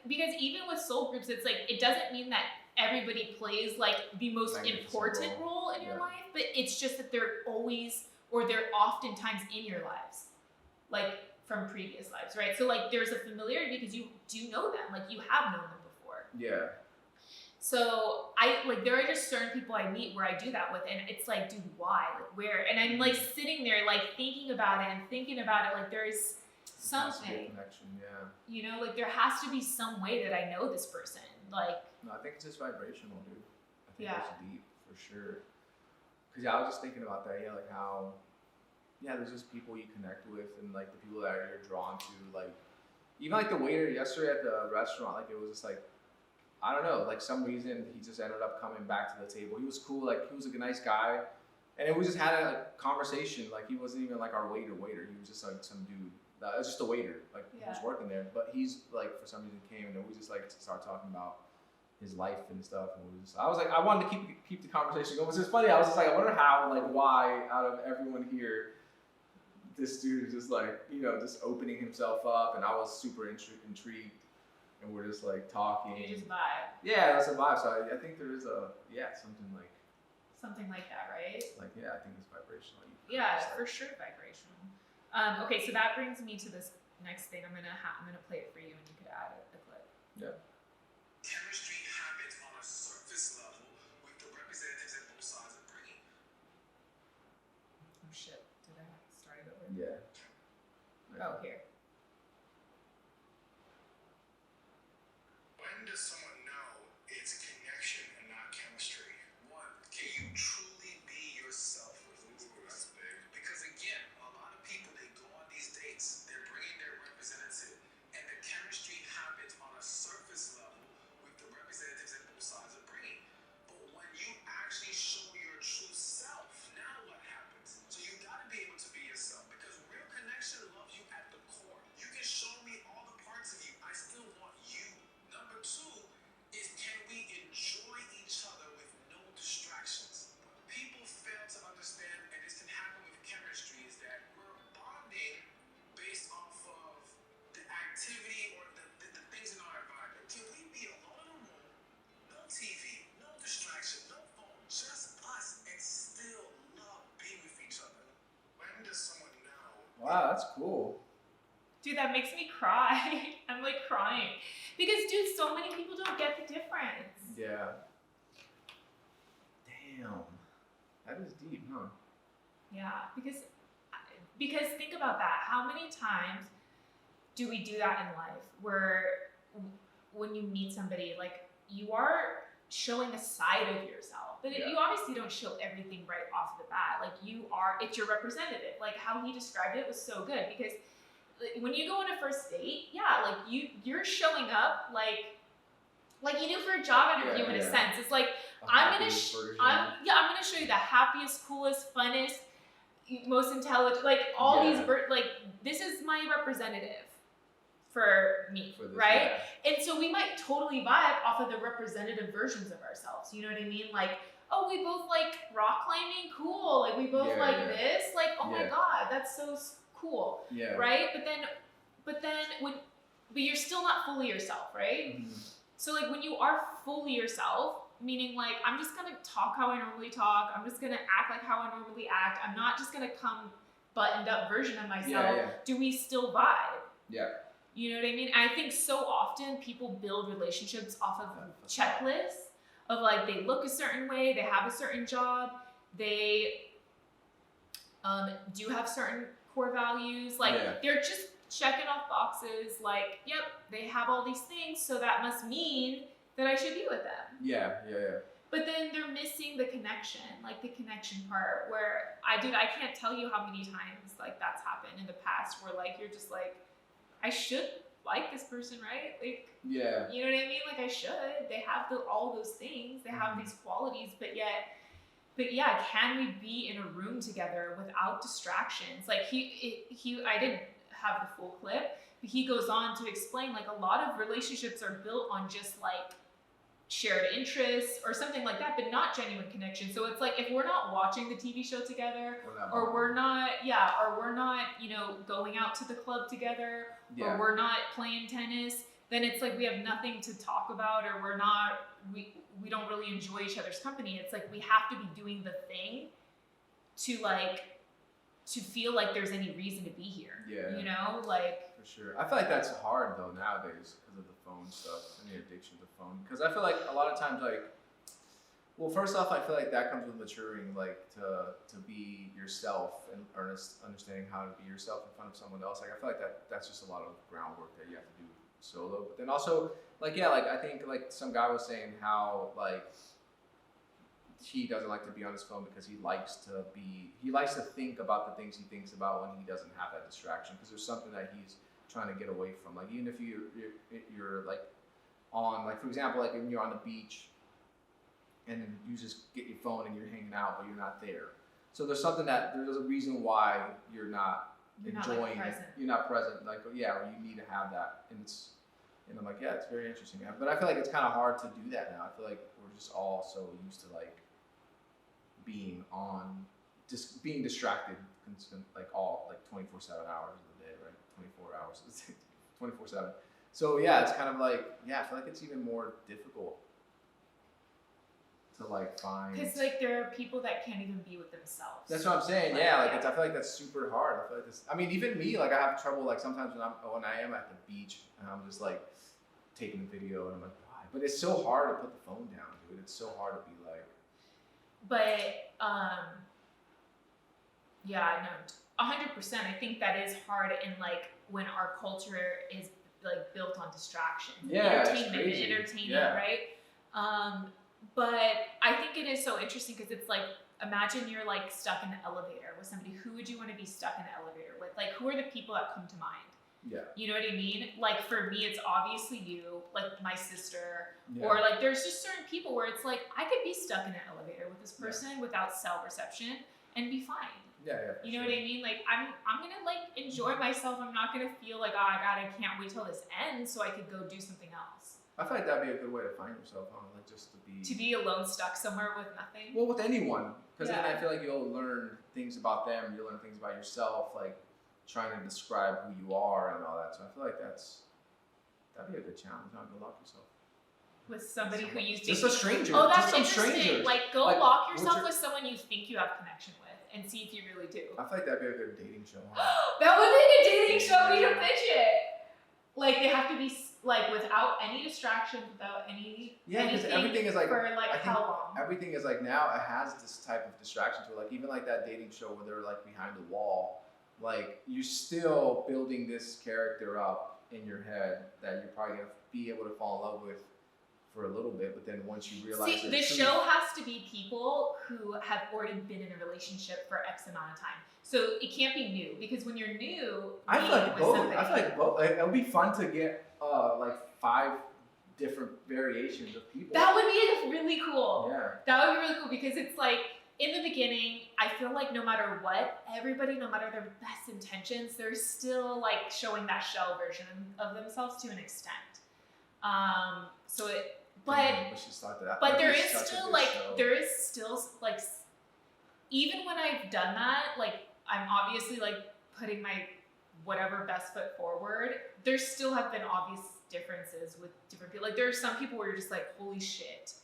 Because even with soul groups, it's like it doesn't mean that everybody plays like the most important role in your life, but it's just that they're always, or they're oftentimes in your lives, like from previous lives, right? So like there's a familiarity because you do know them, like you have known them before. Yeah. So I like there are just certain people I meet where I do that with, and it's like, dude, why? Like where? And I'm like sitting there like thinking about it, like there's something connection, yeah. You know, like there has to be some way that I know this person. Like no, I think it's just vibrational, dude. I think yeah. it's deep for sure. Cause yeah, I was just thinking about that, like how there's just people you connect with and like the people that you're drawn to, like even like the waiter yesterday at the restaurant, like it was just like I don't know, like some reason he just ended up coming back to the table. He was cool, like he was a nice guy. And we just had a conversation, like he wasn't even like our waiter. He was just like some dude. It was just a waiter, like he was working there. But he's like for some reason came and then we just like start talking about his life and stuff. And I was like, I wanted to keep the conversation going. It was just funny. I was just like, I wonder how, like why out of everyone here, this dude is just like, just opening himself up. And I was super intrigued. And we're just like talking. You just vibe. Yeah, that's a vibe. So I think there is something like that, right? Like I think it's vibrational. Yeah, for sure vibrational. Okay, so that brings me to this next thing. I'm gonna play it for you, and you could add a clip. Yeah. Chemistry happens on a surface level with the representatives at both sides of bringing. Oh shit! Did I start it over? Yeah. Oh, here. When does someone know it's connection and not chemistry? One, can you truly be yourself with them? Ooh, that's big. Because again, a lot of people, they go on these dates, they're bringing their representative, and the chemistry happens on a surface level with the representatives at both sides of bringing. But when you actually show your true self, now what happens? So you gotta be able to be yourself because real connection loves you at the core. You can show me all the parts of you. I still want you. Number two is can we enjoy each other with no distractions? What people fail to understand, and this can happen with chemistry, is that we're bonding based off of the activity or the things in our environment. Can we be alone in a room, no TV, no distraction, no phone, just us, and still love being with each other? When does someone know? Wow, that's cool. Dude, that makes me cry. I'm like crying. Because, dude, so many people don't get the difference. Yeah. Damn. That is deep, huh? Yeah, because think about that. How many times do we do that in life where when you meet somebody, like you are showing a side of yourself, but you obviously don't show everything right off the bat. Like it's your representative. Like how he described it was so good because when you go on a first date, like you're showing up like you do for a job interview in a sense. It's like I'm gonna show you the happiest, coolest, funnest, most intelligent, like all these like this is my representative for me, for this, right? And so we might totally vibe off of the representative versions of ourselves. You know what I mean? Like, oh, we both like rock climbing, cool. Like we both this, like oh my god, that's so cool, right? But you're still not fully yourself, right? Mm-hmm. So like when you are fully yourself, meaning like I'm just gonna talk how I normally talk, I'm just gonna act like how I normally act, I'm not just gonna come buttoned up version of myself. Do we still vibe? Yeah. You know what I mean? I think so often people build relationships off of checklists of like they look a certain way, they have a certain job, they do have certain core values, like they're just checking off boxes, like, yep, they have all these things, so that must mean that I should be with them. Yeah. But then they're missing the connection, like the connection part where I can't tell you how many times like that's happened in the past where like you're just like, I should like this person, right? Like, you know what I mean? Like I should. They have all those things. They have these qualities, but yeah, can we be in a room together without distractions? Like I didn't have the full clip, but he goes on to explain like a lot of relationships are built on just like shared interests or something like that, but not genuine connection. So it's like if we're not watching the TV show together, or we're not, you know, going out to the club together, or we're not playing tennis, then it's like we have nothing to talk about, or we don't really enjoy each other's company. It's like we have to be doing the thing to feel like there's any reason to be here. Yeah. You know, like. For sure. I feel like that's hard though nowadays because of the phone stuff and the addiction to phone. Because I feel like a lot of times, like, well, first off, I feel like that comes with maturing, like to be yourself and understanding how to be yourself in front of someone else. Like I feel like that's just a lot of groundwork that you have to do solo. But then also, like, yeah, like I think like some guy was saying how like he doesn't like to be on his phone because he likes to think about the things he thinks about when he doesn't have that distraction, because there's something that he's trying to get away from. Like even if you're like on, like for example, like when you're on the beach and you just get your phone and you're hanging out but you're not there, so there's a reason why you're not enjoying it. You're not present, like, yeah, or you need to have that. And I'm like, yeah, it's very interesting. But I feel like it's kind of hard to do that now. I feel like we're just all so used to like being distracted, like 24/7 hours of the day, right? 24 hours, 24/7. So yeah, it's kind of like, yeah, I feel like it's even more difficult to like find. Because like there are people that can't even be with themselves. That's what I'm saying. Yeah, like I feel like that's super hard. I feel like I mean, even me, like I have trouble. Like sometimes when I am at the beach and I'm just like taking a video and I'm like, why? But it's so hard to put the phone down, dude. It's so hard to be like. But yeah, no, 100%. I think that is hard in like when our culture is like built on distraction, entertainment, and entertaining, right? But I think it is so interesting because it's like, imagine you're like stuck in the elevator with somebody. Who would you want to be stuck in the elevator with? Like, who are the people that come to mind? Yeah. You know what I mean? Like for me, it's obviously you, like my sister, or like there's just certain people where it's like I could be stuck in an elevator with this person without cell reception and be fine. Yeah. You know what I mean? Like I'm gonna like enjoy myself. I'm not gonna feel like, oh I can't wait till this ends so I could go do something else. I feel like that'd be a good way to find yourself, huh? Like just to be alone, stuck somewhere with nothing. Well, with anyone, because then I feel like you'll learn things about them. You'll learn things about yourself, like trying to describe who you are and all that. So I feel like that'd be a good challenge. Not to lock yourself with somebody who you think just a stranger. Oh, that's just some interesting. strangers. Like go like, lock yourself with someone you think you have connection with and see if you really do. I feel like that'd be a good dating show. Huh? That would be a dating show. We should pitch it. Like they have to be like without any distractions, without any because everything is like for like how long? Everything is like now it has this type of distraction to it. Like even like that dating show where they're like behind the wall, like you're still building this character up in your head that you're probably gonna be able to fall in love with for a little bit, but then once you realize the show has to be people who have already been in a relationship for X amount of time. So it can't be new, because when you're new, I feel like both. Like, it'll be fun to get like 5 different variations of people. That would be really cool. Yeah. That would be really cool, because it's like in the beginning, I feel like no matter what, everybody, no matter their best intentions, they're still like showing that shell version of themselves to an extent. But there is still like even when I've done that, like I'm obviously like putting my whatever best foot forward, there still have been obvious differences with different people. Like there are some people where you're just like, holy shit,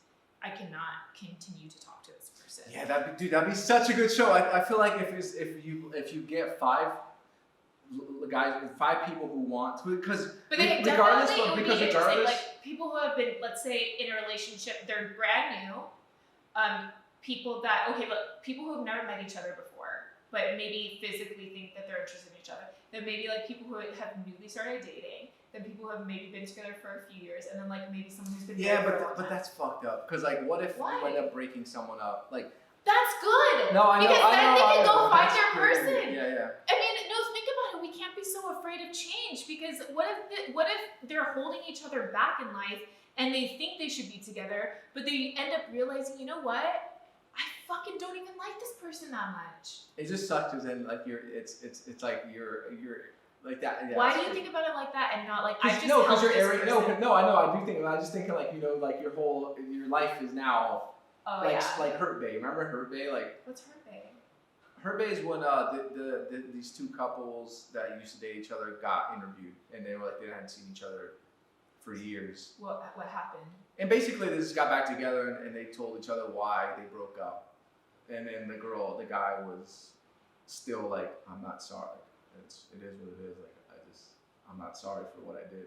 I cannot continue to talk to this person. Yeah, that'd be such a good show. I feel like if you get 5 guys, 5 people who want to, because regardless, like people who have been, let's say, in a relationship, they're brand new. People who have never met each other before, but maybe physically think that they're interested in each other. Then maybe like people who have newly started dating. Then people who have maybe been together for a few years, and then like maybe someone who's been but that's fucked up. Because like, what if you end up breaking someone up? Like that's good. No, I know. Because then they can go find their crazy. person. Yeah. I mean, no, think about it. We can't be so afraid of change, because what if they're holding each other back in life and they think they should be together, but they end up realizing, you know what? I fucking don't even like this person that much. It just sucks because then like it's like you're Like that. Yeah, Why do you think about it like that and not like I just no, because helped you're this arrogant. person? No, I know. I do think. I just thinking like like your life is now Oh like yeah. like Hurt Bay. Remember Hurt Bay? Like What's Hurt Bay? Hurt Bay is when these two couples that used to date each other got interviewed, and they were like they hadn't seen each other for years. What happened? And basically, they just got back together, and they told each other why they broke up. And then the guy was still like, I'm not sorry. It is what it is. Like I'm not sorry for what I did.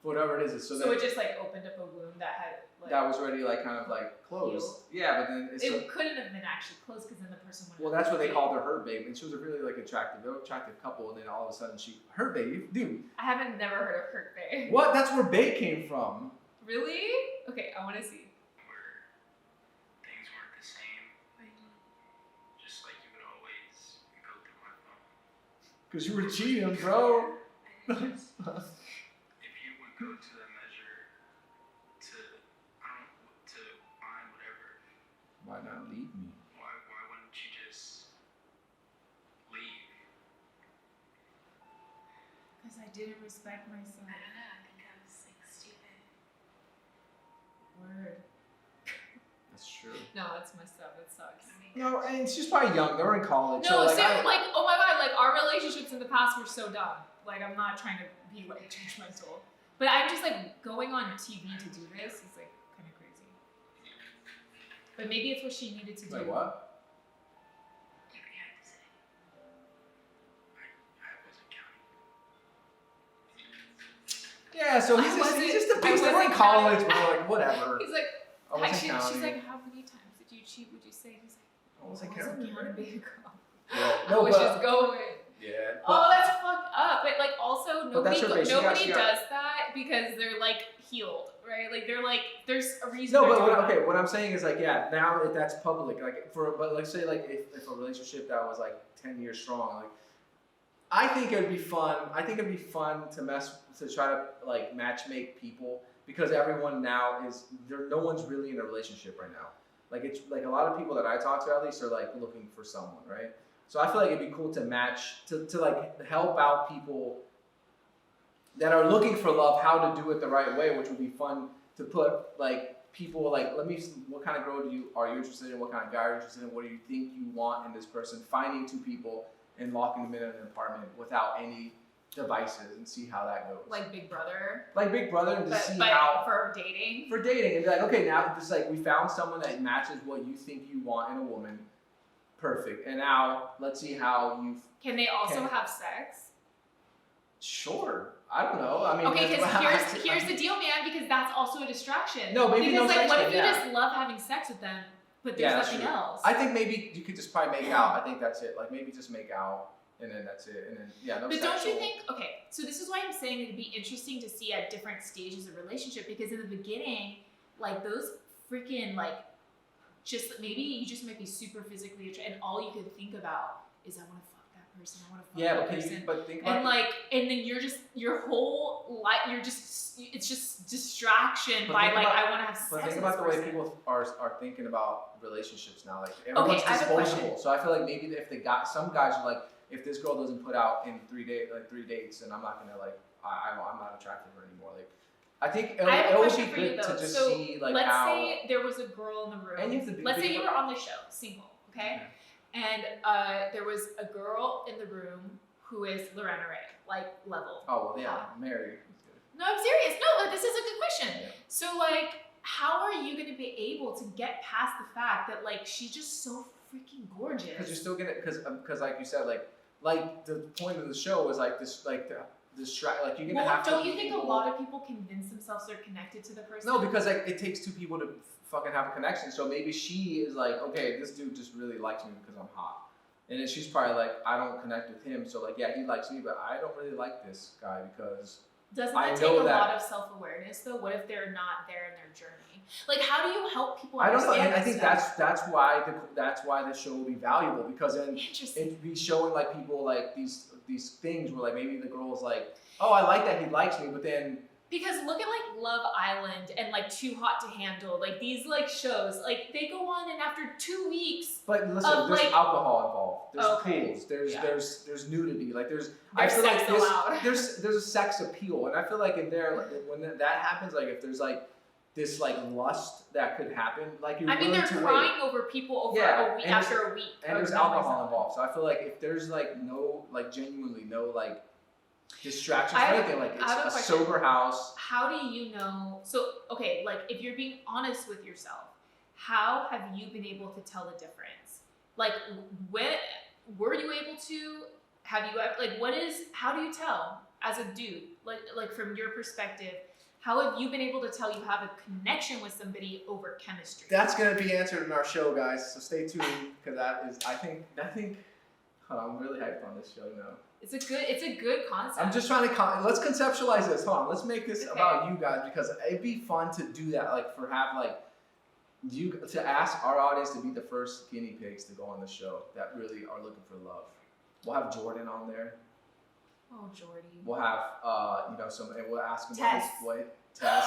For whatever it is. So it just like opened up a wound that had like. That was already like kind of like closed. Healed. Yeah, but then it couldn't have been actually closed because then the person would. Well, that's what they called her Hurt Babe, and she was a really like attractive couple, and then all of a sudden Hurt Babe, dude. I haven't never heard of Hurt Bay. What? That's where Babe came from. Really? Okay, I want to see. Where things weren't the same. Just like you would always go through my phone. Cause you were cheating, bro. If you would go to that measure to find whatever, Why not leave me? why wouldn't you just leave? Because I didn't respect myself. I don't know, I think I was like stupid. Word. That's true. No, that's messed up. It sucks. No, and she's probably young. They were in college. No, so like oh my god, like our relationships in the past were so dumb. Like I'm not trying to be like judgmental, but I'm just like going on TV to do this is like kind of crazy. But maybe it's what she needed to do. Wait, what? You already had to say. I wasn't counting. Yeah, so he's just a piece. They were in college, but like whatever. He's like, I wasn't she's counting. like, how many times did you cheat? Would you say? He's like, I wasn't I wasn't counting. counting, baby girl. Yeah, I no, was but just going. yeah. Oh, that's fucked up. But like, also But that's nobody her base. She got- does that because they're like healed, right? Like they're like, there's a reason. No, they're but doing that. what I'm saying is like, yeah, now if that's public, like but let's say like if a relationship that was like 10 years strong, like I think it'd be fun. I think it'd be fun to try to like match make people because everyone now no one's really in a relationship right now. Like it's like a lot of people that I talk to at least are like looking for someone, right? So I feel like it'd be cool to match to like help out people that are looking for love, how to do it the right way, which would be fun to put like people like, let me see, what kind of girl are you interested in? What kind of guy are you interested in? What do you think you want in this person? Finding two people and locking them in an apartment without any devices and see how that goes. Like Big Brother. Like Big Brother and to But, see but how for dating. for dating and be like, okay, now just like we found someone that matches what you think you want in a woman. Perfect. And now let's see how you Can they also have sex? Sure. I don't know. I mean, Okay, because that's- here's the deal, man. Because that's also a distraction. No, maybe because no like, sex what then, if you yeah. just love having sex with them, but there's Yeah, that's nothing true. else? I think maybe you could just probably make out. I think that's it. Like maybe just make out and then that's it. And then yeah, no But sexual. don't you think? Okay, so this is why I'm saying it'd be interesting to see at different stages of relationship because in the beginning, like those freaking like, just maybe you just might be super physically attracted, and all you can think about is I want to fuck that person. I want to fuck Yeah, that but person. but think about And like, and then you're just your whole life. It's just distraction But by think like about- I want to have sex. But think with about the this way person. people are thinking about relationships now. Like everyone's I have a question. disposable. So I feel like maybe if some guys are like, if this girl doesn't put out in 3 dates, then I'm not gonna like I'm not attracted to her anymore. Like I think I have a it would question be for you good though. to just So see like let's how. say there was a girl in the room. And you have to be- let's say be- you were on the show, single, okay? And there was a girl in the room who is Lorena Ray, like level. Oh well, yeah, Mary. No, I'm serious. No, this is a good question. Yeah. So like, how are you gonna be able to get past the fact that like she's just so freaking gorgeous? Because you're still gonna, because like you said, like the point of the show is like this, like the distract, like you're gonna Well, have to. don't you think a lot of people convince themselves they're connected to the person? No, because like it takes two people to fucking have a connection. So maybe she is like, okay, this dude just really likes me because I'm hot, and then she's probably like, I don't connect with him, so like, yeah, he likes me, but I don't really like this guy because. Doesn't I that take know a that- lot of self-awareness though? What if they're not there in their journey? Like, how do you help people I don't know, understand and I this think stuff? that's why the show will be valuable because then Interesting. it'd be showing like people like these things where like maybe the girl's like, oh, I like that he likes me, but then Because look at like Love Island and like Too Hot to Handle, like these like shows, like they go on and after 2 weeks. But listen, of, there's like- alcohol involved. There's Okay. pools. There's Yeah. there's nudity. Like I There's feel sex like this, allowed. there's a sex appeal, and I feel like in there, like, when that happens, like if there's like this like lust that could happen, like you're I mean, willing they're to crying wait. over people over Yeah, a week and there's- after a week. And there's of not alcohol myself. involved. So I feel like if there's like no, like genuinely no like distractions or I have- anything, like I have a it's a question. sober house. How do you know? So, okay, like if you're being honest with yourself, how have you been able to tell the difference? Like, when were you able to? Have you ever, like, what is? How do you tell as a dude? Like from your perspective, how have you been able to tell you have a connection with somebody over chemistry? That's gonna be answered in our show, guys. So stay tuned because that is, I think. Hold on, I'm really hyped on this show now. It's a good concept. I'm just trying to let's conceptualize this. Hold on, let's make this Okay. about you guys because it'd be fun to do that. Like to ask our audience to be the first guinea pigs to go on the show that really are looking for love. We'll have Jordan on there. Oh, Jordy. We'll have and we'll ask him Tess. Tess. Tess.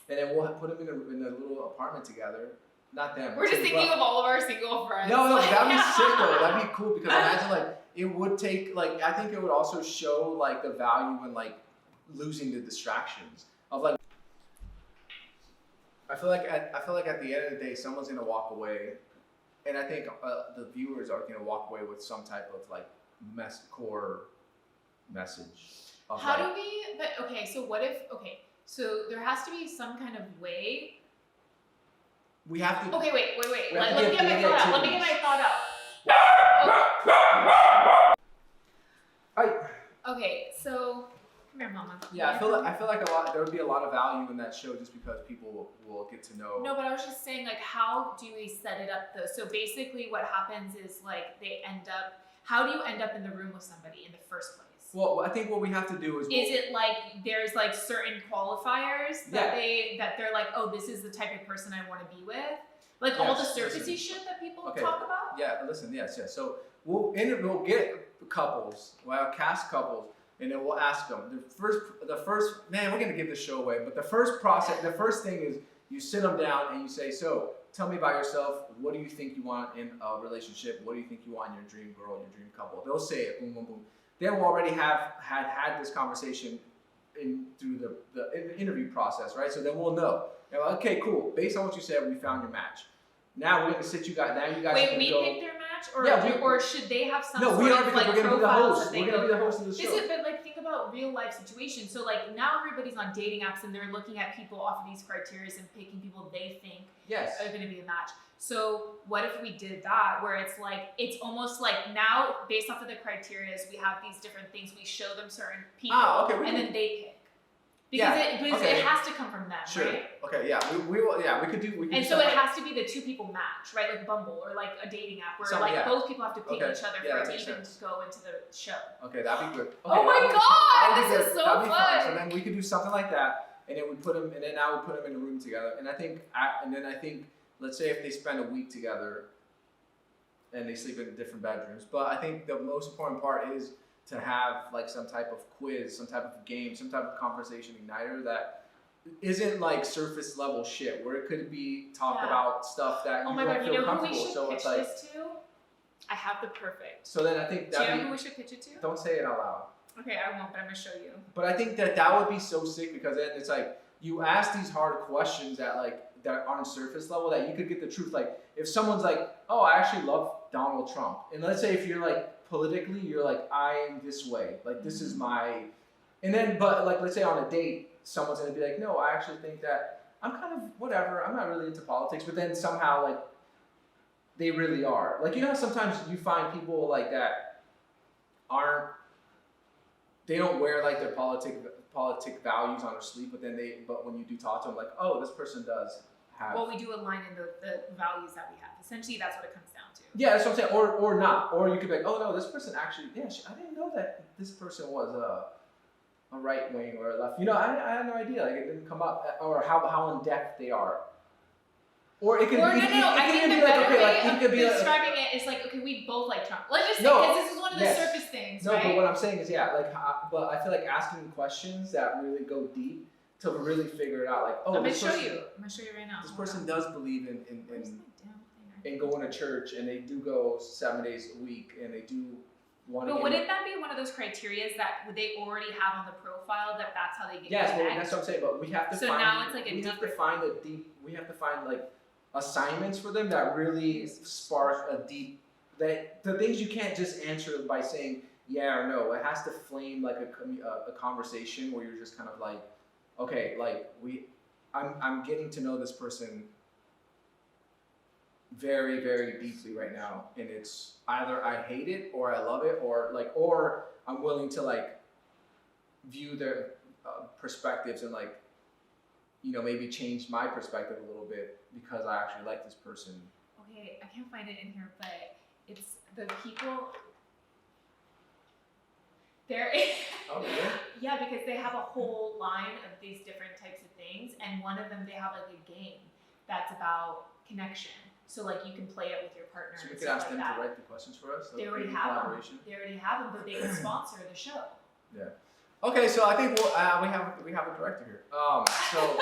And then we'll put them in a little apartment together. Not them. We're just Tim, thinking but- of all of our single friends. No, that'd be sick though. That'd be cool because imagine like it would take like I think it would also show like the value in like losing the distractions of like. I feel like at the end of the day, someone's gonna walk away, and I think the viewers are gonna walk away with some type of like core message. Of How like, do we? But okay, so what if? Okay, so there has to be some kind of way. we have to. Okay, wait. We have to Let me give get my daily thought out. Let me get my activities. thought out. Okay, so come here, Mama. Yeah, I feel like there would be a lot of value in that show just because people will get to know. No, but I was just saying, like, how do we set it up though? So basically, what happens is like they end up. How do you end up in the room with somebody in the first place? Well, I think what we have to do is. Is it like there's like certain qualifiers that they're like, oh, this is the type of person I want to be with? Like all the Yes, surfacey listen. shit that people Okay. talk about? Yeah, listen, yes. So we'll get couples, cast couples, and then we'll ask them. The first man, we're gonna give this show away, but the first thing is you sit them down and you say, so tell me about yourself. What do you think you want in a relationship? What do you think you want in your dream girl, your dream couple? They'll say it, boom, boom, boom. Then we'll already had this conversation through the interview process, right? So then we'll know. And we're like, okay, cool. Based on what you said, we found your match. Now we're gonna sit you guys. Now you guys. Wait, can we go. pick their match, or Yeah, or should they have some No, sort we are of because like we're gonna be the profiles host. that they We're gonna be go the through? host of the show. Is it, but like think about real life situations. So like now everybody's on dating apps and they're looking at people off of these criteria and picking people they think Yes. are going to be a match. So what if we did that, where it's like it's almost like now based off of the criteria, we have these different things. We show them certain people, Okay, and then they pick Yeah, because okay. it has to come from them, Sure. right? Okay. Yeah. We will. Yeah. We could do. We could And do so it something has to be the two people match, right? Like Bumble or like a dating app where Something, like yeah. both people have to pick Okay. each other Yeah, for that it to makes even sense. go into the show. Okay, that'd be good. Okay, Oh my that'd be- God, that'd be this good. is so That'd be fun. So fun. then we could do something like that, and then we put them, and then now we put them in a room together. And I think, let's say if they spend a week together, and they sleep in different bedrooms. But I think the most important part is to have like some type of quiz, some type of game, some type of conversation igniter that isn't like surface level shit, where it could be talk Yeah. about stuff that Oh you my don't God, feel you know who we comfortable. should So pitch it's like, this to? I have the perfect. so then I think Do you know that who we should pitch it to? don't say it out loud. Okay, I won't, but I'm gonna show you. But I think that would be so sick because then it's like you ask these hard questions that aren't surface level that you could get the truth. Like if someone's like, oh, I actually love Donald Trump, and let's say if you're like politically, you're like, I'm this way, like this is my, and then but like let's say on a date, someone's gonna be like, no, I actually think that I'm kind of whatever, I'm not really into politics, but then somehow like they really are. Like you know how sometimes you find people like that they don't wear like their politic values on their sleeve, but when you do talk to them, like, oh, this person does have. Well, we do align in the values that we have. Essentially, that's what it comes down to. Yeah, that's what I'm saying. Or not. Or you could be like, oh no, this person actually, yeah, I didn't know that this person was a right wing or a left. You know, I had no idea. Like it didn't come up, or how in depth they are. Or it could Or be. I think the be better like, okay, way like of it could be like, describing it is like, okay, we both like Trump. Let's just say, No, because this is one of the yes. surface things, no, right? but what I'm saying is, yeah, like, but I feel like asking questions that really go deep to really figure it out. Like, oh, I'm gonna this show person, you. I'm gonna show you right now. this Hold person on. does believe in Where's my damn thing? and going to church, and they do go 7 days a week, and they do want to. But wouldn't that be one of those criterias that they already have on the profile that that's how they get Yes, well, connect? that's what I'm saying. But we have to So find. now it's like we have to find a deep. We have to find like assignments for them that really spark a deep. That the things you can't just answer by saying yeah or no. It has to flame like a conversation where you're just kind of like, okay, like I'm getting to know this person very, very deeply right now, and it's either I hate it or I love it, or I'm willing to like view their perspectives and like, maybe change my perspective a little bit because I actually like this person. Okay, I can't find it in here, but it's the people. There is. Oh, really? Yeah, because they have a whole line of these different types of things, and one of them they have like a game that's about connection. So like you can play it with your partner. So we and could stuff ask like them that. to write the questions for us. They already in have them. collaboration. They already have them, but they can sponsor the show. Yeah. Okay, so I think we have a director here. So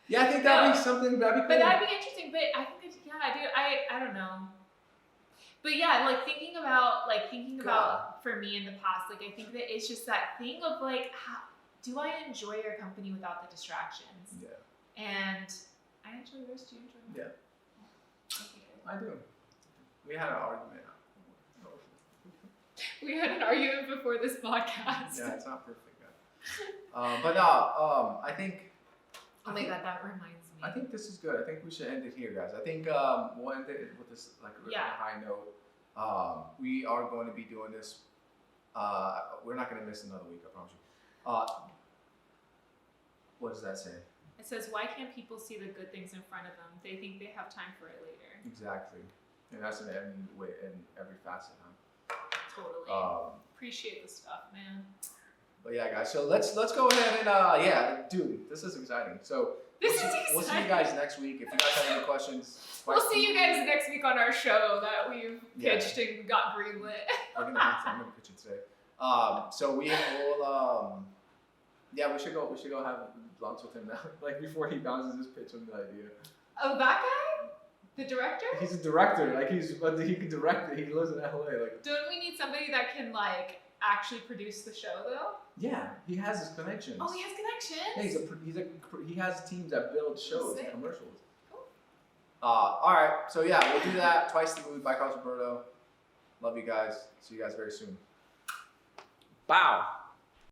yeah, I think that'd be something that'd be cool. But that'd be interesting. But I think it's, yeah, I don't know. But yeah, like thinking about for me in the past, like I think that it's just that thing of like, do I enjoy your company without the distractions? Yeah. And I enjoy yours. Do you enjoy mine? Yeah. I do. We had an argument. We had an argument before this podcast. Yeah, it's not perfect, guys. But no, I think. Oh my god, that reminds me. I think this is good. I think we should end it here, guys. I think we'll end it with this like a really high note. We are going to be doing this. We're not going to miss another week, I promise you. What does that say? It says, why can't people see the good things in front of them? They think they have time for it later. Exactly. And that's in every facet, huh? Totally. Appreciate the stuff, man. But yeah, guys. So let's go ahead and dude, this is exciting. So we'll see you guys next week. If you guys have any questions, we'll see you guys next week on our show that we've pitched and got greenlit. I'm gonna pitch it today. So we will. We should go have lunch with him now. Like before he bounces his pitch on the idea. Oh, that guy? The director? He's a director. Like he can direct it. He lives in LA. Like. Don't we need somebody that can like actually produce the show though? Yeah, he has his connections. Oh, he has connections. Yeah, he has teams that build shows Sick. and commercials. Cool. All right. So yeah, we'll do that. Twice the Mood by Carlos Roberto. Love you guys. See you guys very soon. Bow.